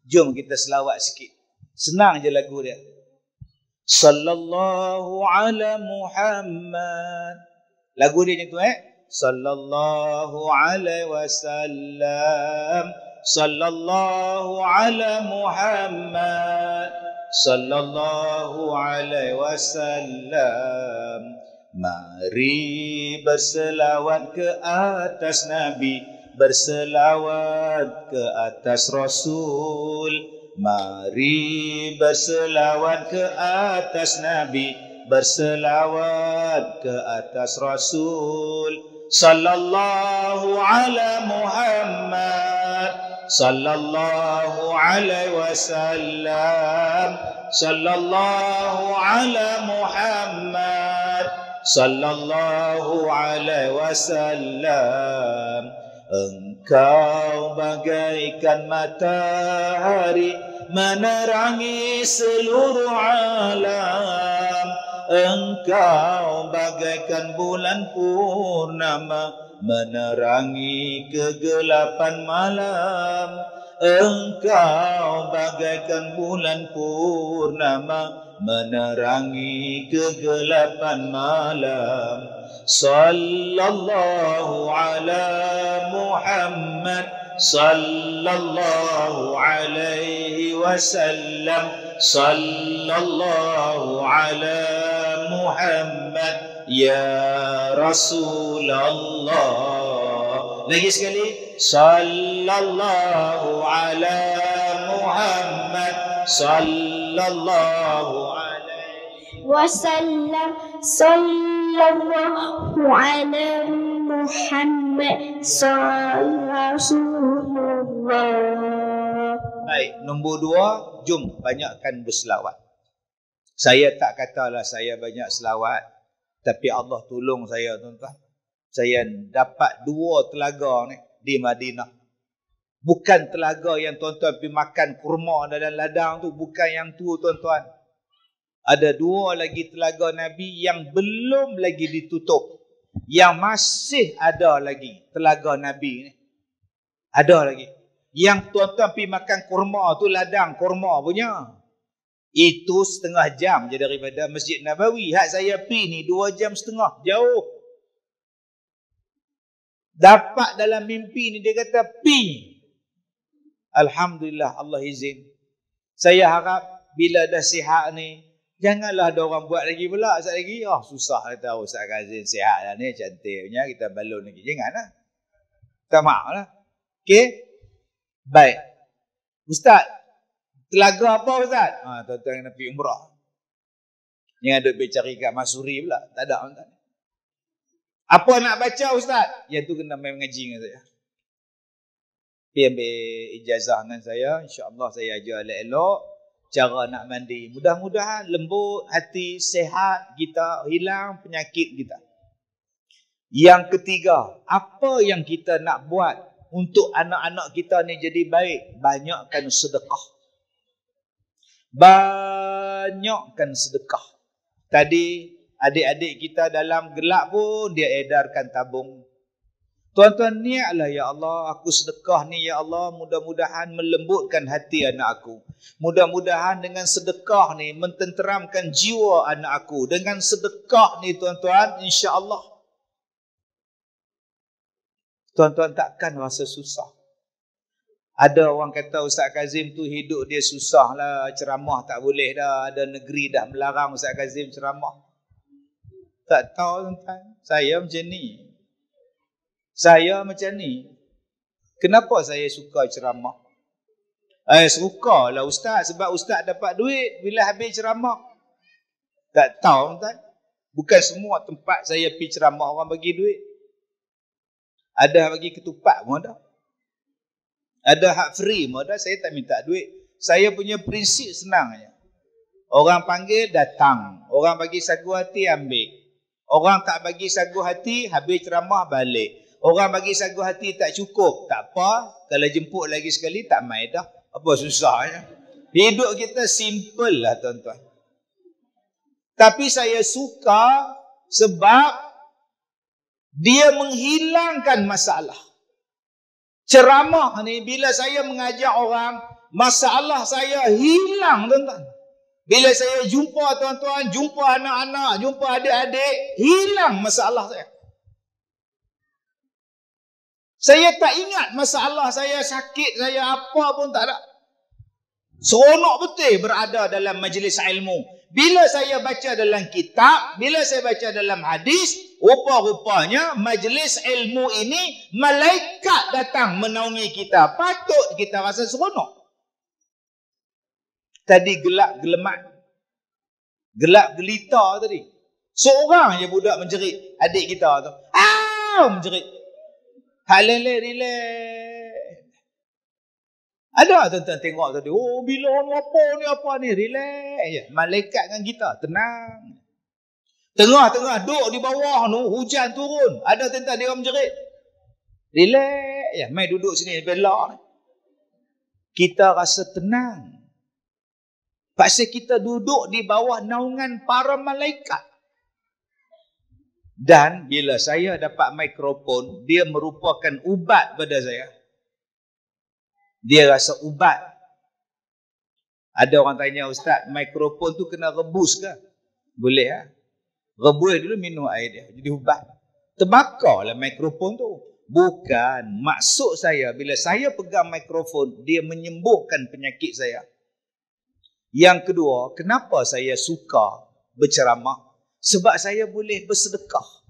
Jom kita selawat sikit. Senang je lagu dia. Sallallahu ala Muhammad. Lagu dia macam tu Sallallahu alaihi wasallam. Sallallahu ala Muhammad. Sallallahu alaihi wasallam. Mari berselawat ke atas Nabi, berselawat ke atas Rasul. Mari berselawat ke atas Nabi, berselawat ke atas Rasul. Sallallahu ala Muhammad. Sallallahu alaihi wasallam. Sallallahu ala Muhammad. Sallallahu alaihi wasallam. Engkau bagaikan matahari menerangi seluruh alam. Engkau bagaikan bulan purnama menerangi kegelapan malam. Engkau bagaikan bulan purnama menerangi kegelapan malam. Sallallahu ala Muhammad. Sallallahu alaihi wasallam. Sallallahu ala Muhammad ya Rasulullah. Lagi sekali. Sallallahu ala Muhammad. Sallallahu alaihi wasallam. Sallallahu ala Muhammad. Rasulullah. Baik, nombor 2, jom banyakkan berselawat. Saya tak katalah saya banyak selawat, tapi Allah tolong saya tuan-tuan. Saya dapat 2 telaga ni di Madinah. Bukan telaga yang tuan-tuan pergi makan kurma dalam ladang tu, bukan yang tu tuan-tuan. Ada 2 lagi telaga Nabi yang belum lagi ditutup. Yang masih ada lagi telaga Nabi ni. Ada lagi. Yang tuan-tuan pergi makan kurma tu, ladang kurma punya. Itu setengah jam je daripada Masjid Nabawi. Hak saya pergi ni 2 jam setengah. Jauh. Dapat dalam mimpi ni dia kata pergi. Alhamdulillah Allah izin. Saya harap bila dah sihat ni, janganlah ada orang buat lagi pula. Sekejap lagi, susah kata Ustaz Kazim sihat lah ni, cantiknya kita balon lagi. Janganlah. Minta maaf lah. Okey? Baik. Ustaz, telaga apa Ustaz? Tuan-tuan kena pergi umrah. Jangan duduk cari kat Masuri pula. Tak ada Ustaz. Apa nak baca Ustaz? Yang tu kena main mengaji dengan saya. Pergi ambil ijazah dengan saya. InsyaAllah saya ajar elok-elok cara nak mandi. Mudah-mudahan lembut hati, sehat kita, hilang penyakit kita. Yang ketiga, apa yang kita nak buat untuk anak-anak kita ni jadi baik? Banyakkan sedekah. Banyakkan sedekah. Tadi adik-adik kita dalam gelap pun dia edarkan tabung. Tuan-tuan, niatlah ya Allah, aku sedekah ni ya Allah, mudah-mudahan melembutkan hati anak aku. Mudah-mudahan dengan sedekah ni mententeramkan jiwa anak aku. Dengan sedekah ni tuan-tuan, insya-Allah Tuan-tuan takkan rasa susah. Ada orang kata Ustaz Kazim tu hidup dia susah lah, ceramah tak boleh dah, ada negeri dah melarang Ustaz Kazim ceramah. Tak tahu tuan-tuan, saya macam ni. Saya macam ni. Kenapa saya suka ceramah? Sukalah Ustaz sebab Ustaz dapat duit bila habis ceramah. Tak tahu tuan-tuan. Bukan semua tempat saya pergi ceramah orang bagi duit. Ada bagi ketupat pun ada. Ada hak free pun ada, saya tak minta duit. Saya punya prinsip senang je. Orang panggil, datang. Orang bagi sagu hati, ambil. Orang tak bagi sagu hati, habis ceramah, balik. Orang bagi sagu hati tak cukup, tak apa. Kalau jemput lagi sekali, tak main dah. Apa susahnya? Hidup kita simple lah tuan-tuan. Tapi saya suka sebab dia menghilangkan masalah. Ceramah ni bila saya mengajar orang, masalah saya hilang tuan-tuan. Bila saya jumpa tuan-tuan, jumpa anak-anak, jumpa adik-adik, hilang masalah saya. Saya tak ingat masalah saya sakit, saya apa pun tak ada. Seronok betul berada dalam majlis ilmu. Bila saya baca dalam kitab, bila saya baca dalam hadis, rupa-rupanya majlis ilmu ini malaikat datang menaungi kita. Patut kita rasa seronok. Tadi gelap gelemat, gelap gelita tadi. Seorang je budak menjerit, adik kita tu. Menjerit. Halele relax. Ada tuan-tuan tengok tadi, bila orang apa ni, relax je. Malaikat dengan kita, tenang. Tengah-tengah duduk di bawah tu, hujan turun. Ada tuan-tuan dia menjerit. Relax je, mai duduk sini belak. Kita rasa tenang. Pasal kita duduk di bawah naungan para malaikat. Dan bila saya dapat mikrofon, dia merupakan ubat pada saya. Dia rasa ubat. Ada orang tanya, Ustaz, mikrofon tu kena rebus ke? Boleh lah. Rebus dulu, minum air dia. Jadi ubat. Terbakar lah mikrofon tu. Bukan. Maksud saya, bila saya pegang mikrofon, dia menyembuhkan penyakit saya. Yang kedua, kenapa saya suka berceramah? Sebab saya boleh bersedekah.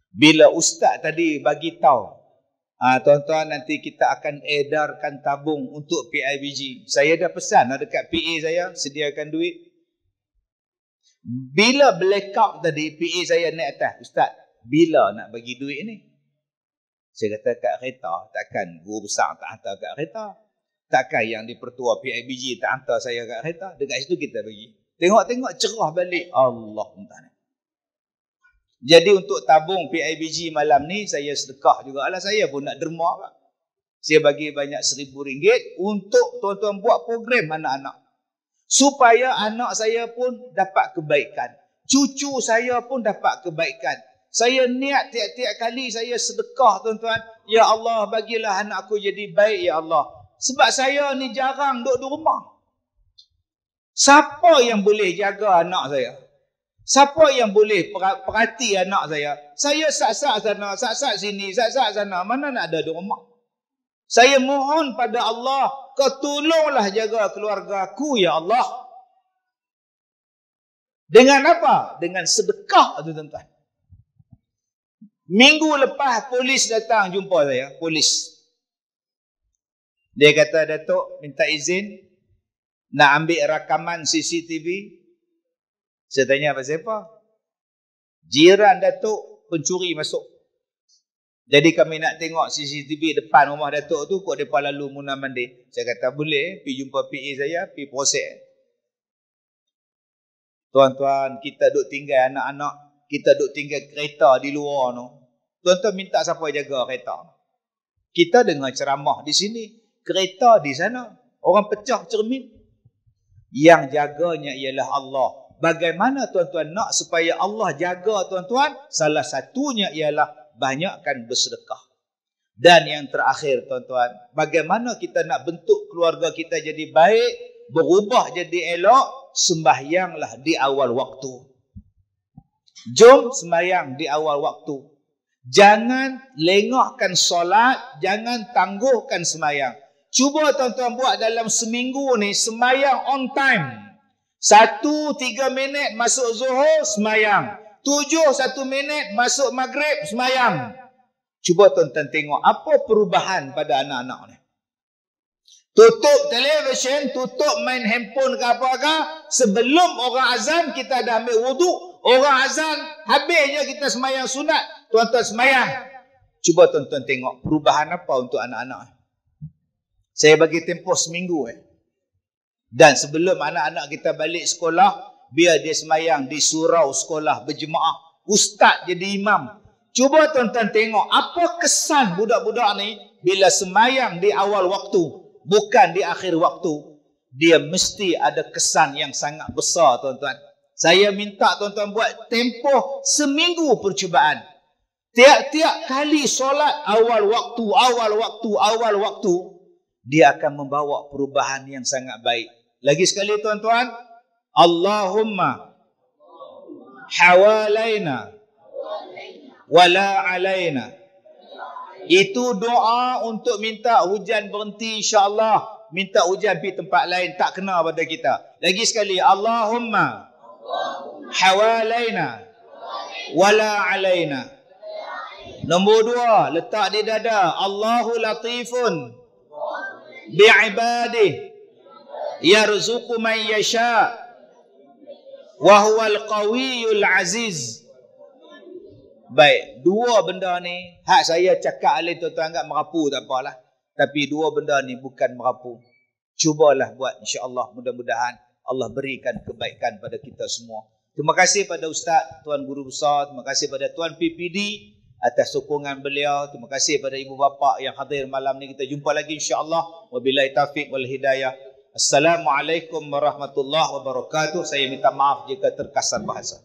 Bila Ustaz tadi bagi tahu, tuan-tuan, nanti kita akan edarkan tabung untuk PIBG. Saya dah pesan dekat PA saya, sediakan duit. Bila blackout tadi, PA saya naik atas, Ustaz, bila nak bagi duit ni? Saya kata, kat kereta. Takkan guru besar tak hantar kat kereta. Takkan yang dipertua PIBG tak hantar saya kat kereta. Dekat situ kita bagi. Tengok-tengok cerah balik. Allah Ta'ala. Jadi untuk tabung PIBG malam ni, saya sedekah jugalah. Saya pun nak derma kan. Saya bagi banyak RM1,000 untuk tuan-tuan buat program anak-anak. Supaya anak saya pun dapat kebaikan. Cucu saya pun dapat kebaikan. Saya niat tiap-tiap kali saya sedekah tuan-tuan. Ya Allah, bagilah anak aku jadi baik ya Allah. Sebab saya ni jarang duduk di rumah. Siapa yang boleh jaga anak saya? Siapa yang boleh perhati anak saya? Saya sak-sak sana, sak-sak sini, sak-sak sana. Mana nak ada di rumah? Saya mohon pada Allah, kau tolonglah jaga keluarga aku, ya Allah. Dengan apa? Dengan sedekah, tuan-tuan. Minggu lepas, polis datang jumpa saya. Polis. Dia kata, Datuk, minta izin nak ambil rakaman CCTV. Saya tanya pasal apa? Jiran Datuk pencuri masuk. Jadi kami nak tengok CCTV depan rumah Datuk tu, kok mereka lalu muna mandi. Saya kata boleh, pergi jumpa PA saya, pergi proses. Tuan-tuan, kita duk tinggal anak-anak, kita duk tinggal kereta di luar tu. Tuan-tuan minta siapa jaga kereta? Kita dengar ceramah di sini, kereta di sana. Orang pecah cermin. Yang jaganya ialah Allah. Bagaimana tuan-tuan nak supaya Allah jaga tuan-tuan? Salah satunya ialah banyakkan bersedekah. Dan yang terakhir tuan-tuan, bagaimana kita nak bentuk keluarga kita jadi baik, berubah jadi elok? Sembahyanglah di awal waktu. Jom sembahyang di awal waktu. Jangan lengahkan solat, jangan tangguhkan semayang. Cuba tuan-tuan buat dalam seminggu ni, semayang on time. 1-3 minit masuk zuhur, semayang. 7-1 minit masuk maghrib, semayang. Cuba tuan-tuan tengok apa perubahan pada anak-anak ni. Tutup televisyen, tutup main handphone ke apa-apa. Sebelum orang azan, kita dah ambil wuduk. Orang azan, habisnya kita semayang sunat. Tuan-tuan semayang. Cuba tuan-tuan tengok perubahan apa untuk anak-anak. Saya bagi tempoh seminggu. Dan sebelum anak-anak kita balik sekolah, biar dia semayang di surau sekolah berjemaah. Ustaz jadi imam. Cuba tuan-tuan tengok apa kesan budak-budak ni bila semayang di awal waktu. Bukan di akhir waktu. Dia mesti ada kesan yang sangat besar tuan-tuan. Saya minta tuan-tuan buat tempoh seminggu percubaan. Tiap-tiap kali solat awal waktu, dia akan membawa perubahan yang sangat baik. Lagi sekali tuan-tuan, Allahumma hawalaina wala alaina. Itu doa untuk minta hujan berhenti insya-Allah. Minta hujan pergi tempat lain, tak kena pada kita. Lagi sekali, Allahumma hawalaina wala alaina. Nombor 2, letak di dada, Allahu latifun bi'ibadih yarzuqu man yasha wa huwal qawiyul aziz. Baik, 2 benda ni, hak saya cakap alih tuan-tuan anggap merapu tak apalah. Tapi 2 benda ni bukan merapu. Cubalah buat insya-Allah, mudah-mudahan Allah berikan kebaikan pada kita semua. Terima kasih pada Ustaz, Tuan Guru Besar, terima kasih pada Tuan PPD atas sokongan beliau. Terima kasih pada ibu bapa yang hadir malam ni. Kita jumpa lagi insya-Allah. Wabillahi taufiq wal hidayah. Assalamualaikum warahmatullahi wabarakatuh. Saya minta maaf jika terkasar bahasa.